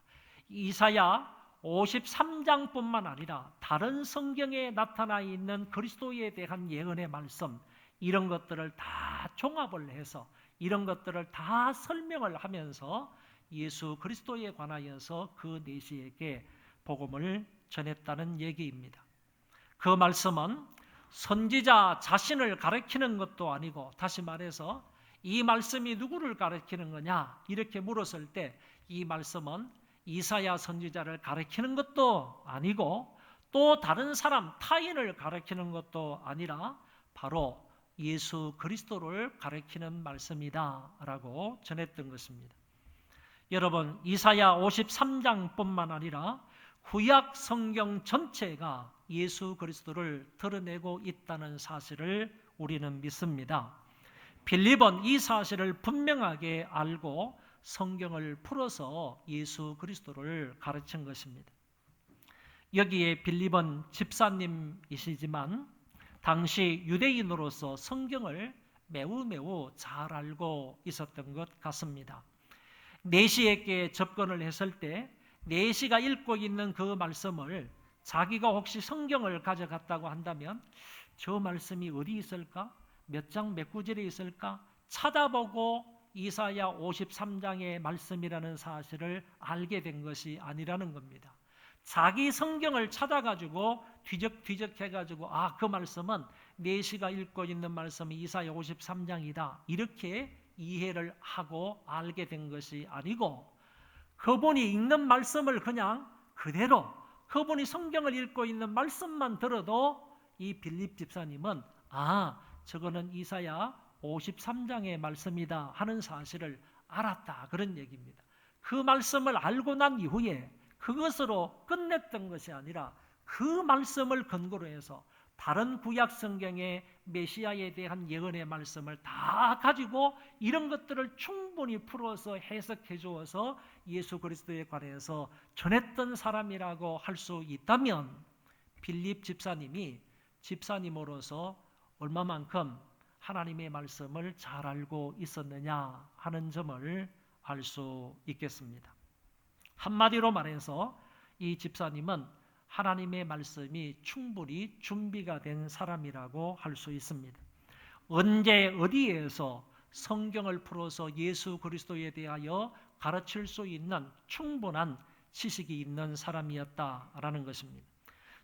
이사야 53장뿐만 아니라 다른 성경에 나타나 있는 그리스도에 대한 예언의 말씀, 이런 것들을 다 종합을 해서 이런 것들을 다 설명을 하면서 예수 그리스도에 관하여서 그 내시에게 복음을 전했다는 얘기입니다. 그 말씀은 선지자 자신을 가리키는 것도 아니고, 다시 말해서 이 말씀이 누구를 가리키는 거냐 이렇게 물었을 때 이 말씀은 이사야 선지자를 가리키는 것도 아니고 또 다른 사람 타인을 가리키는 것도 아니라 바로 예수 그리스도를 가리키는 말씀이다 라고 전했던 것입니다. 여러분, 이사야 53장뿐만 아니라 구약 성경 전체가 예수 그리스도를 드러내고 있다는 사실을 우리는 믿습니다. 빌립은 이 사실을 분명하게 알고 성경을 풀어서 예수 그리스도를 가르친 것입니다. 여기에 빌립은 집사님이시지만 당시 유대인으로서 성경을 매우 잘 알고 있었던 것 같습니다. 내시에게 접근을 했을 때 내시가 읽고 있는 그 말씀을 자기가 혹시 성경을 가져갔다고 한다면 저 말씀이 어디 있을까? 몇 장 몇 구절에 있을까? 찾아보고 이사야 53장의 말씀이라는 사실을 알게 된 것이 아니라는 겁니다. 자기 성경을 찾아가지고 뒤적 해가지고 그 말씀은 내시가 읽고 있는 말씀이 이사야 53장이다 이렇게 이해를 하고 알게 된 것이 아니고, 그분이 읽는 말씀을 그냥 그대로 그분이 성경을 읽고 있는 말씀만 들어도 이 빌립 집사님은 저거는 이사야 53장의 말씀이다 하는 사실을 알았다, 그런 얘기입니다. 그 말씀을 알고 난 이후에 그것으로 끝냈던 것이 아니라 그 말씀을 근거로 해서 다른 구약 성경의 메시아에 대한 예언의 말씀을 다 가지고 이런 것들을 충분히 풀어서 해석해 주어서 예수 그리스도에 관해서 전했던 사람이라고 할 수 있다면 빌립 집사님이 집사님으로서 얼마만큼 하나님의 말씀을 잘 알고 있었느냐 하는 점을 알 수 있겠습니다. 한마디로 말해서 이 집사님은 하나님의 말씀이 충분히 준비가 된 사람이라고 할 수 있습니다. 언제 어디에서 성경을 풀어서 예수 그리스도에 대하여 가르칠 수 있는 충분한 지식이 있는 사람이었다라는 것입니다.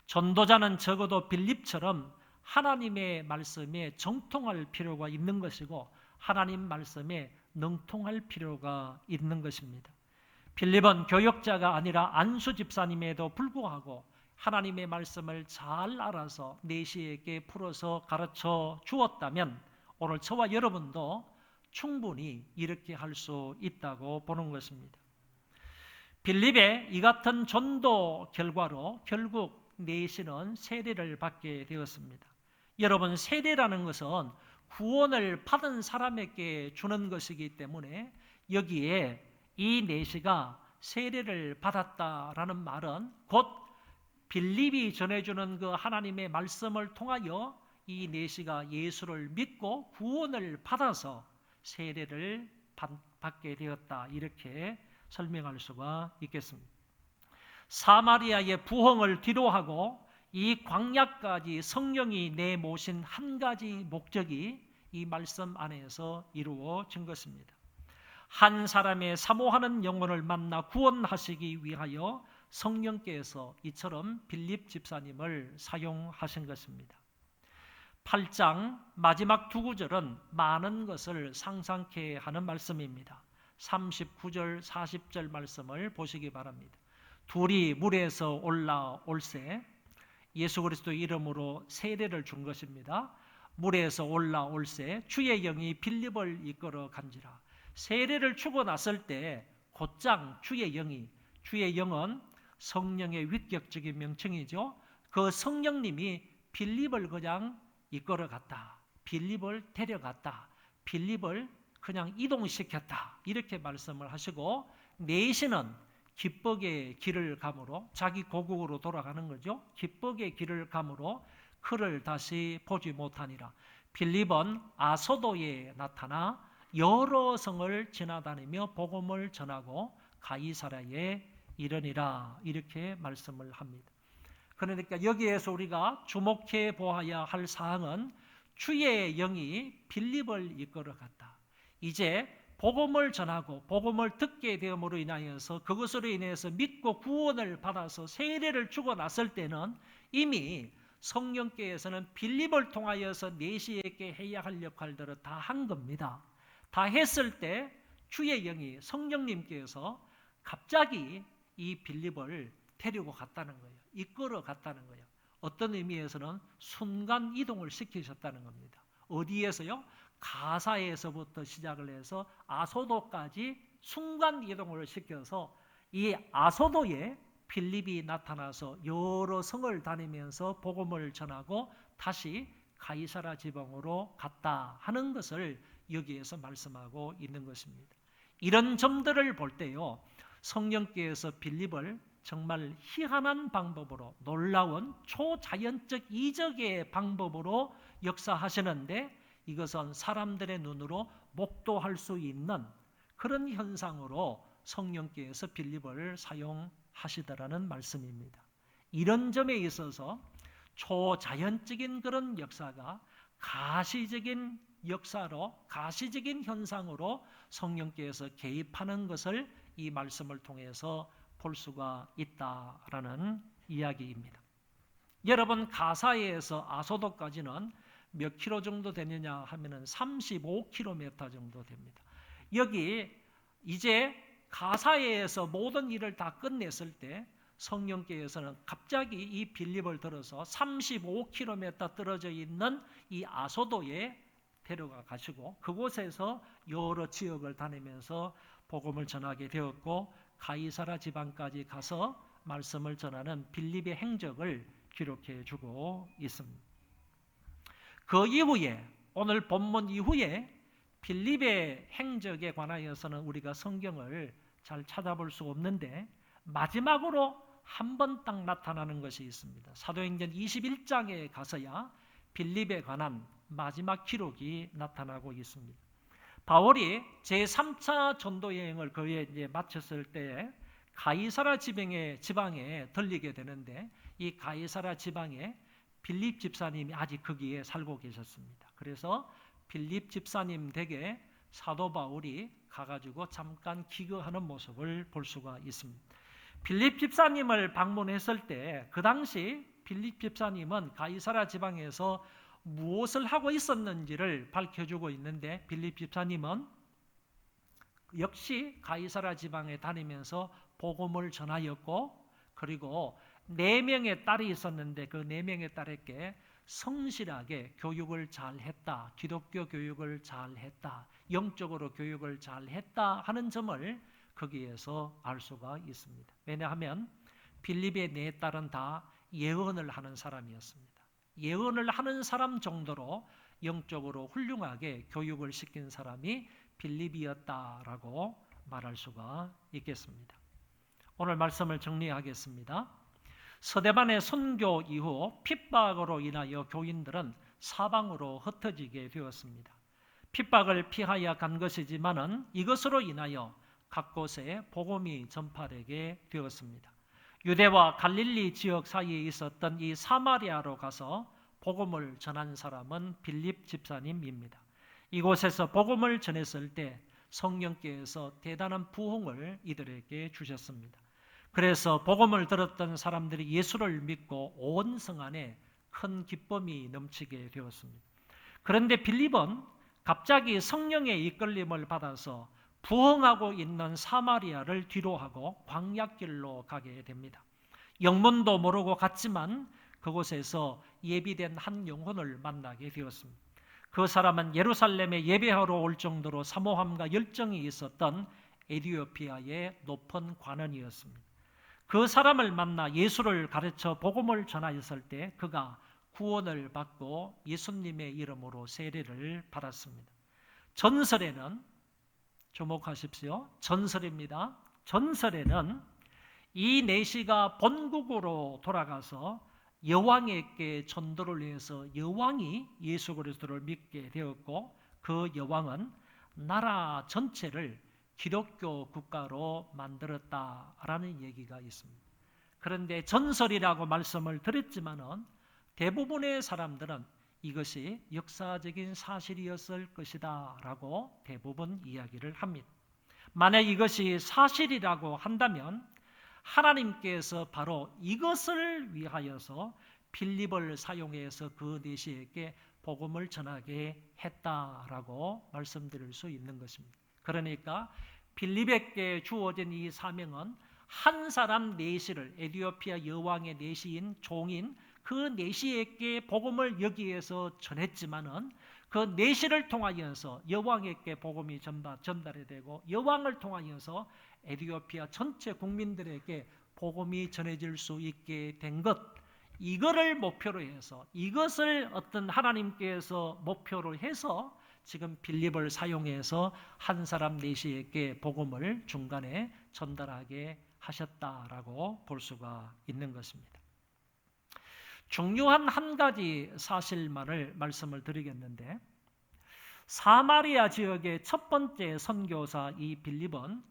전도자는 적어도 빌립처럼 하나님의 말씀에 정통할 필요가 있는 것이고 하나님 말씀에 능통할 필요가 있는 것입니다. 빌립은 교역자가 아니라 안수 집사님에도 불구하고 하나님의 말씀을 잘 알아서 내시에게 풀어서 가르쳐 주었다면 오늘 저와 여러분도 충분히 이렇게 할 수 있다고 보는 것입니다. 빌립의 이 같은 전도 결과로 결국 내시는 세례를 받게 되었습니다. 여러분, 세례라는 것은 구원을 받은 사람에게 주는 것이기 때문에 여기에 이 내시가 세례를 받았다라는 말은 곧 빌립이 전해주는 그 하나님의 말씀을 통하여 이 내시가 예수를 믿고 구원을 받아서 세례를 받게 되었다, 이렇게 설명할 수가 있겠습니다. 사마리아의 부흥을 뒤로하고 이 광야까지 성령이 내모신 한 가지 목적이 이 말씀 안에서 이루어진 것입니다. 한 사람의 사모하는 영혼을 만나 구원하시기 위하여 성령께서 이처럼 빌립 집사님을 사용하신 것입니다. 8장 마지막 두 구절은 많은 것을 상상케 하는 말씀입니다. 39절 40절 말씀을 보시기 바랍니다. 둘이 물에서 올라올세, 예수 그리스도의 이름으로 세례를 준 것입니다. 물에서 올라올세 주의 영이 빌립을 이끌어 간지라. 세례를 주고 났을 때 곧장 주의 영은 성령의 위격적인 명칭이죠. 그 성령님이 빌립을 그냥 이끌어 갔다, 빌립을 데려갔다, 빌립을 그냥 이동시켰다, 이렇게 말씀을 하시고 내시는 기뻑의 길을 감으로 자기 고국으로 돌아가는 거죠. 기뻑의 길을 감으로 그를 다시 보지 못하니라. 빌립은 아소도에 나타나 여러 성을 지나다니며 복음을 전하고 가이사랴에 이르니라. 이렇게 말씀을 합니다. 그러니까 여기에서 우리가 주목해 보아야 할 사항은 주의 영이 빌립을 이끌어갔다. 이제 복음을 전하고 복음을 듣게 되음으로 인하여서 그것으로 인해서 믿고 구원을 받아서 세례를 주고 났을 때는 이미 성령께서는 빌립을 통하여서 내시에게 해야 할 역할들을 다 한 겁니다. 다 했을 때 주의 영이 성령님께서 갑자기 이 빌립을 데리고 갔다는 거예요. 이끌어 갔다는 거예요. 어떤 의미에서는 순간 이동을 시키셨다는 겁니다. 어디에서요? 가사에서부터 시작을 해서 아소도까지 순간 이동을 시켜서 이 아소도에 빌립이 나타나서 여러 성을 다니면서 복음을 전하고 다시 가이사랴 지방으로 갔다 하는 것을 여기에서 말씀하고 있는 것입니다. 이런 점들을 볼 때요, 성령께서 빌립을 정말 희한한 방법으로, 놀라운 초자연적 이적의 방법으로 역사하시는데, 이것은 사람들의 눈으로 목도할 수 있는 그런 현상으로 성령께서 빌립을 사용하시더라는 말씀입니다. 이런 점에 있어서 초자연적인 그런 역사가 가시적인 역사로, 가시적인 현상으로 성령께서 개입하는 것을 이 말씀을 통해서 볼 수가 있다라는 이야기입니다. 여러분, 가사에서 아소도까지는 몇 킬로 정도 되느냐 하면은 35km 정도 됩니다. 여기 이제 가사에서 모든 일을 다 끝냈을 때 성령께서는 갑자기 이 빌립을 들어서 35km 떨어져 있는 이 아소도에 데려가 가시고 그곳에서 여러 지역을 다니면서 복음을 전하게 되었고, 가이사랴 지방까지 가서 말씀을 전하는 빌립의 행적을 기록해 주고 있습니다. 그 이후에, 오늘 본문 이후에 빌립의 행적에 관하여서는 우리가 성경을 잘 찾아볼 수 없는데 마지막으로 한 번 딱 나타나는 것이 있습니다. 사도행전 21장에 가서야 빌립에 관한 마지막 기록이 나타나고 있습니다. 바울이 제3차 전도 여행을 거기에 이제 마쳤을 때 가이사랴 지방에 들리게 되는데, 이 가이사랴 지방에 빌립 집사님이 아직 거기에 살고 계셨습니다. 그래서 빌립 집사님 댁에 사도 바울이 가가지고 잠깐 기거하는 모습을 볼 수가 있습니다. 빌립 집사님을 방문했을 때 그 당시 빌립 집사님은 가이사랴 지방에서 무엇을 하고 있었는지를 밝혀주고 있는데, 빌립 집사님은 역시 가이사랴 지방에 다니면서 복음을 전하였고, 그리고 4명의 딸이 있었는데 그 4명의 딸에게 성실하게 교육을 잘했다, 기독교 교육을 잘했다, 영적으로 교육을 잘했다 하는 점을 거기에서 알 수가 있습니다. 왜냐하면 빌립의 4딸은 다 예언을 하는 사람이었습니다. 예언을 하는 사람 정도로 영적으로 훌륭하게 교육을 시킨 사람이 빌립이었다라고 말할 수가 있겠습니다. 오늘 말씀을 정리하겠습니다. 서대반의 선교 이후 핍박으로 인하여 교인들은 사방으로 흩어지게 되었습니다. 핍박을 피하여 간 것이지만은 이것으로 인하여 각 곳에 복음이 전파되게 되었습니다. 유대와 갈릴리 지역 사이에 있었던 이 사마리아로 가서 복음을 전한 사람은 빌립 집사님입니다. 이곳에서 복음을 전했을 때 성령께서 대단한 부흥을 이들에게 주셨습니다. 그래서 복음을 들었던 사람들이 예수를 믿고 온 성 안에 큰 기쁨이 넘치게 되었습니다. 그런데 빌립은 갑자기 성령의 이끌림을 받아서 부흥하고 있는 사마리아를 뒤로하고 광야길로 가게 됩니다. 영문도 모르고 갔지만 그곳에서 예비된 한 영혼을 만나게 되었습니다. 그 사람은 예루살렘에 예배하러 올 정도로 사모함과 열정이 있었던 에티오피아의 높은 관원이었습니다. 그 사람을 만나 예수를 가르쳐 복음을 전하였을 때 그가 구원을 받고 예수님의 이름으로 세례를 받았습니다. 전설에는, 주목하십시오, 전설입니다. 전설에는 이 내시가 본국으로 돌아가서 여왕에게 전도를 해서 여왕이 예수 그리스도를 믿게 되었고 그 여왕은 나라 전체를 기독교 국가로 만들었다라는 얘기가 있습니다. 그런데 전설이라고 말씀을 드렸지만은 대부분의 사람들은 이것이 역사적인 사실이었을 것이다 라고 대부분 이야기를 합니다. 만약 이것이 사실이라고 한다면 하나님께서 바로 이것을 위하여서 빌립을 사용해서 그 내시에게 복음을 전하게 했다라고 말씀드릴 수 있는 것입니다. 그러니까 빌립에게 주어진 이 사명은 한 사람 내시를 에티오피아 여왕의 내시인 종인 그 내시에게 복음을 여기에서 전했지만은 그 내시를 통하여서 여왕에게 복음이 전달이 되고 여왕을 통하여서 에티오피아 전체 국민들에게 복음이 전해질 수 있게 된 것, 이거를 목표로 해서 이것을 어떤 하나님께서 목표로 해서 지금 빌립을 사용해서 한 사람 내시에게 복음을 중간에 전달하게 하셨다라고 볼 수가 있는 것입니다. 중요한 한 가지 사실만을 말씀을 드리겠는데 사마리아 지역의 첫 번째 선교사 이 빌립은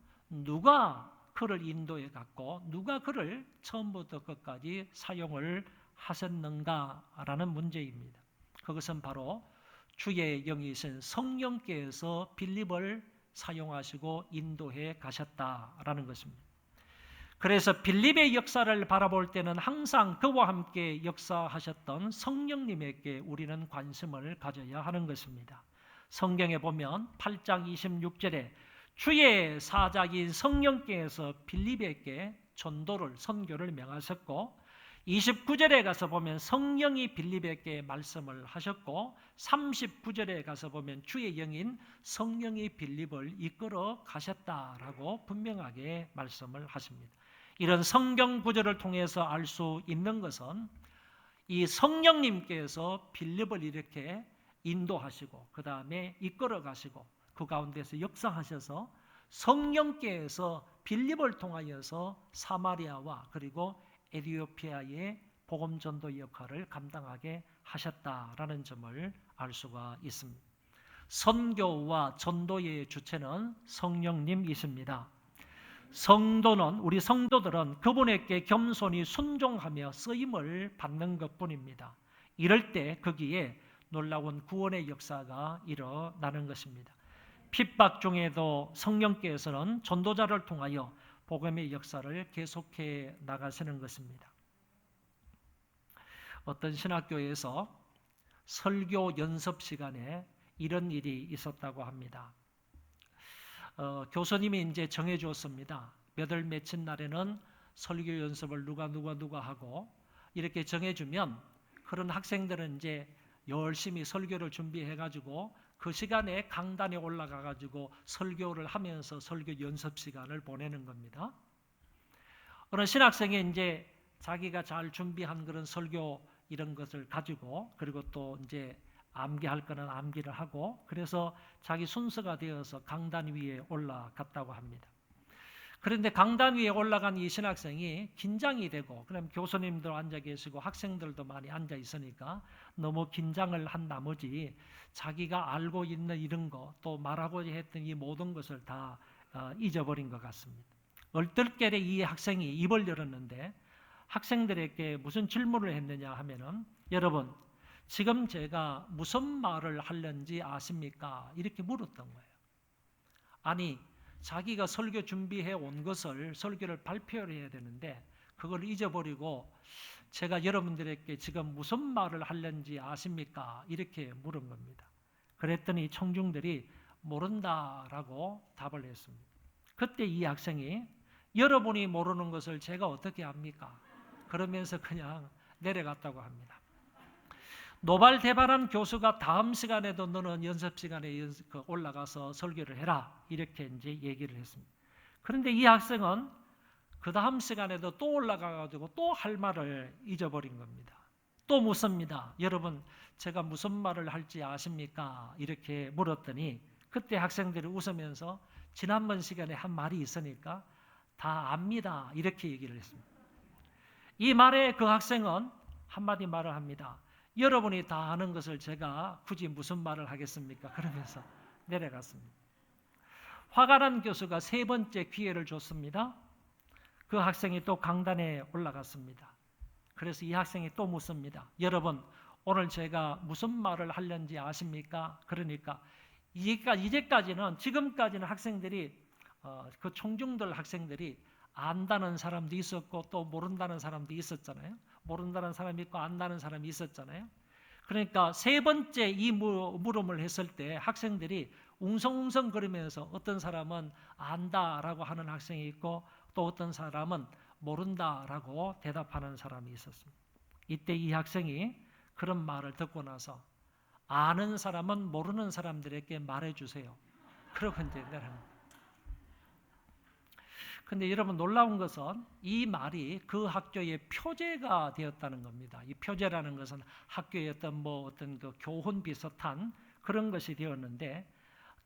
누가 그를 인도해 갔고 누가 그를 처음부터 끝까지 사용을 하셨는가라는 문제입니다. 그것은 바로 주의 영이신 성령께서 빌립을 사용하시고 인도해 가셨다라는 것입니다. 그래서 빌립의 역사를 바라볼 때는 항상 그와 함께 역사하셨던 성령님에게 우리는 관심을 가져야 하는 것입니다. 성경에 보면 8장 26절에 주의 사자인 성령께서 빌립에게 전도를 선교를 명하셨고 29절에 가서 보면 성령이 빌립에게 말씀을 하셨고 39절에 가서 보면 주의 영인 성령이 빌립을 이끌어 가셨다라고 분명하게 말씀을 하십니다. 이런 성경 구절을 통해서 알 수 있는 것은 이 성령님께서 빌립을 이렇게 인도하시고 그 다음에 이끌어 가시고 그 가운데서 역사하셔서 성령께서 빌립을 통하여서 사마리아와 그리고 에티오피아의 복음 전도 역할을 감당하게 하셨다라는 점을 알 수가 있습니다. 선교와 전도의 주체는 성령님이십니다. 성도는 우리 성도들은 그분에게 겸손히 순종하며 쓰임을 받는 것뿐입니다. 이럴 때 거기에 놀라운 구원의 역사가 일어나는 것입니다. 핍박 중에도 성령께서는 전도자를 통하여 복음의 역사를 계속해 나가시는 것입니다. 어떤 신학교에서 설교 연습 시간에 이런 일이 있었다고 합니다. 교수님이 이제 정해 주었습니다. 몇 월 며칠 날에는 설교 연습을 누가 하고 이렇게 정해 주면 그런 학생들은 이제 열심히 설교를 준비해 가지고 그 시간에 강단에 올라가 가지고 설교를 하면서 설교 연습 시간을 보내는 겁니다. 어느 신학생이 이제 자기가 잘 준비한 그런 설교 이런 것을 가지고 그리고 또 이제 암기할 거는 암기를 하고 그래서 자기 순서가 되어서 강단 위에 올라갔다고 합니다. 그런데 강단 위에 올라간 이 신학생이 긴장이 되고 그다음 교수님도 앉아 계시고 학생들도 많이 앉아 있으니까 너무 긴장을 한 나머지 자기가 알고 있는 이런 거 또 말하고자 했던 이 모든 것을 다 잊어버린 것 같습니다. 얼떨결에 이 학생이 입을 열었는데 학생들에게 무슨 질문을 했느냐 하면은 여러분 지금 제가 무슨 말을 하려는지 아십니까? 이렇게 물었던 거예요. 아니 자기가 설교 준비해 온 것을 설교를 발표를 해야 되는데 그걸 잊어버리고 제가 여러분들에게 지금 무슨 말을 하려는지 아십니까? 이렇게 물은 겁니다. 그랬더니 청중들이 모른다라고 답을 했습니다. 그때 이 학생이 여러분이 모르는 것을 제가 어떻게 압니까? 그러면서 그냥 내려갔다고 합니다. 노발대발한 교수가 다음 시간에도 너는 연습 시간에 올라가서 설교를 해라 이렇게 이제 얘기를 했습니다. 그런데 이 학생은 그 다음 시간에도 또 올라가가지고 또 할 말을 잊어버린 겁니다. 또 묻습니다. 여러분 제가 무슨 말을 할지 아십니까? 이렇게 물었더니 그때 학생들이 웃으면서 지난번 시간에 한 말이 있으니까 다 압니다. 이렇게 얘기를 했습니다. 이 말에 그 학생은 한마디 말을 합니다. 여러분이 다 아는 것을 제가 굳이 무슨 말을 하겠습니까? 그러면서 내려갔습니다. 화가 난 교수가 세 번째 기회를 줬습니다. 그 학생이 또 강단에 올라갔습니다. 그래서 이 학생이 또 묻습니다. 여러분, 오늘 제가 무슨 말을 하려는지 아십니까? 그러니까 이제까지는, 지금까지는 학생들이 그 총중들 학생들이 안다는 사람도 있었고 또 모른다는 사람도 있었잖아요. 모른다는 사람이 있고 안다는 사람이 있었잖아요. 그러니까 세 번째 이 물음을 했을 때 학생들이 웅성웅성 거리면서 어떤 사람은 안다라고 하는 학생이 있고 또 어떤 사람은 모른다라고 대답하는 사람이 있었습니다. 이때 이 학생이 그런 말을 듣고 나서 아는 사람은 모르는 사람들에게 말해주세요. 그러고 이제 내려갑니다. 근데 여러분, 놀라운 것은 이 말이 그 학교의 표제가 되었다는 겁니다. 이 표제라는 것은 학교의 어떤 그 교훈 비슷한 그런 것이 되었는데,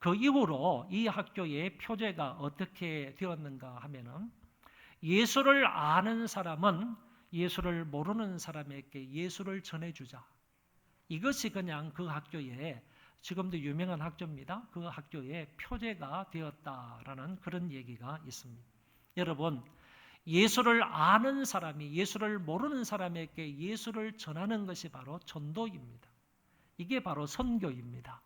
그 이후로 이 학교의 표제가 어떻게 되었는가 하면은, 예수를 아는 사람은 예수를 모르는 사람에게 예수를 전해주자. 이것이 그냥 그 학교의, 지금도 유명한 학교입니다. 그 학교의 표제가 되었다라는 그런 얘기가 있습니다. 여러분, 예수를 아는 사람이 예수를 모르는 사람에게 예수를 전하는 것이 바로 전도입니다. 이게 바로 선교입니다.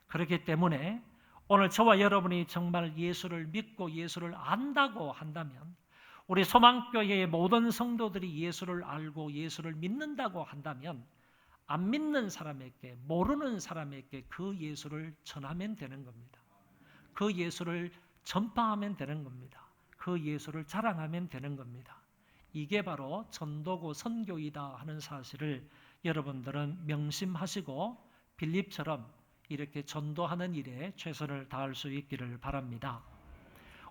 그렇기 때문에 오늘 저와 여러분이 정말 예수를 믿고 예수를 안다고 한다면, 우리 소망교회의 모든 성도들이 예수를 알고 예수를 믿는다고 한다면, 안 믿는 사람에게, 모르는 사람에게 그 예수를 전하면 되는 겁니다. 그 예수를 전파하면 되는 겁니다. 그 예수를 자랑하면 되는 겁니다. 이게 바로 전도고 선교이다 하는 사실을 여러분들은 명심하시고 빌립처럼 이렇게 전도하는 일에 최선을 다할 수 있기를 바랍니다.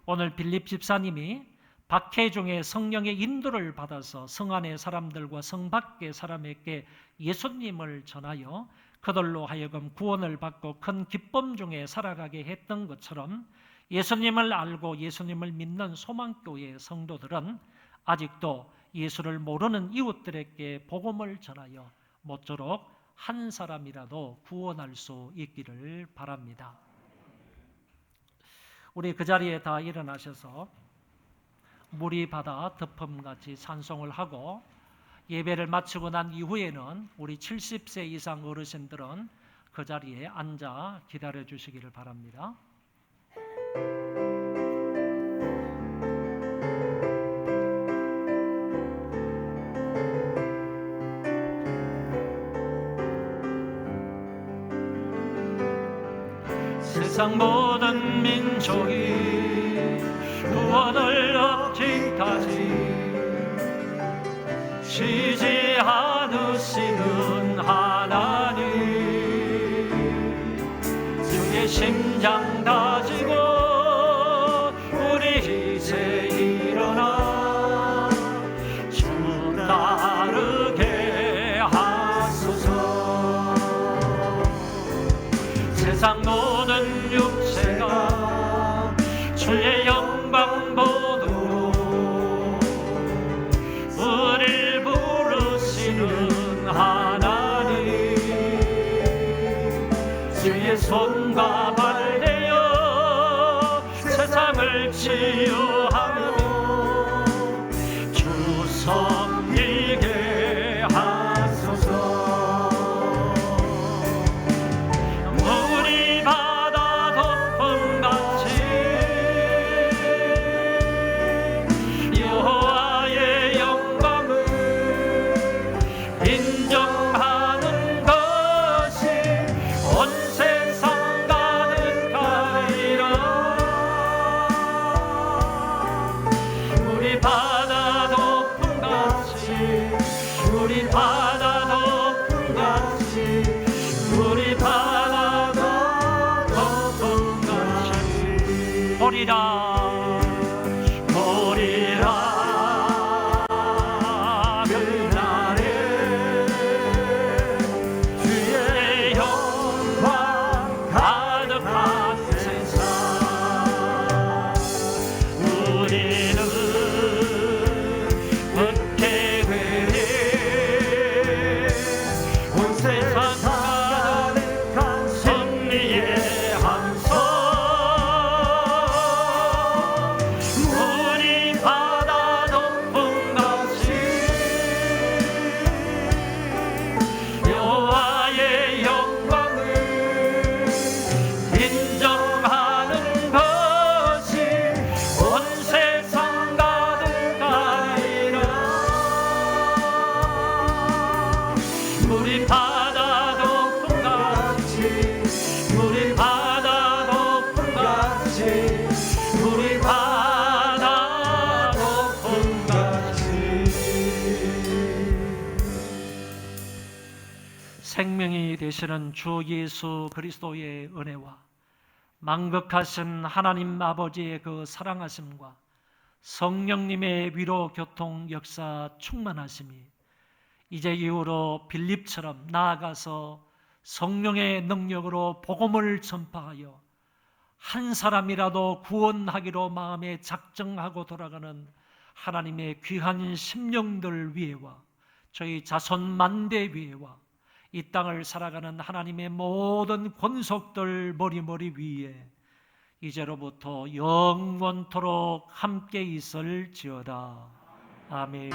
오늘 빌립 집사님이 박해 중에 성령의 인도를 받아서 성 안의 사람들과 성 밖의 사람에게 예수님을 전하여 그들로 하여금 구원을 받고 큰 기쁨 중에 살아가게 했던 것처럼, 예수님을 알고 예수님을 믿는 소망교회의 성도들은 아직도 예수를 모르는 이웃들에게 복음을 전하여 모쪼록 한 사람이라도 구원할 수 있기를 바랍니다. 우리 그 자리에 다 일어나셔서 물이 바다 덮음같이 찬송을 하고, 예배를 마치고 난 이후에는 우리 70세 이상 어르신들은 그 자리에 앉아 기다려 주시기를 바랍니다. 세상 모든 민족이 구원을 얻기까지 쉬지 않으시는 하나님, 주의 심장 다지고 우리 이제 일어나 주 따르게 하소서. 세상 모든 육체가 주의 영광 보도록 우리를 부르시는 하나님, 주의 손과 발 대어 세상을 치유하며 주 섬기게 하소서. 물이 바다 덮음같이 여호와의 영광을 인정하는 것이 온 세상 가득하리라. 우리 바다 덮음같이, 우리 바다 덮음같이, 우리 바다 덮음같이 보리라. 우리는 되시는 주 예수 그리스도의 은혜와 만극하신 하나님 아버지의 그 사랑하심과 성령님의 위로 교통 역사 충만하심이 이제 이후로 빌립처럼 나아가서 성령의 능력으로 복음을 전파하여 한 사람이라도 구원하기로 마음에 작정하고 돌아가는 하나님의 귀한 심령들 위에와 저희 자손 만대 위에와 이 땅을 살아가는 하나님의 모든 권속들 머리 위에 이제로부터 영원토록 함께 있을지어다. 아멘.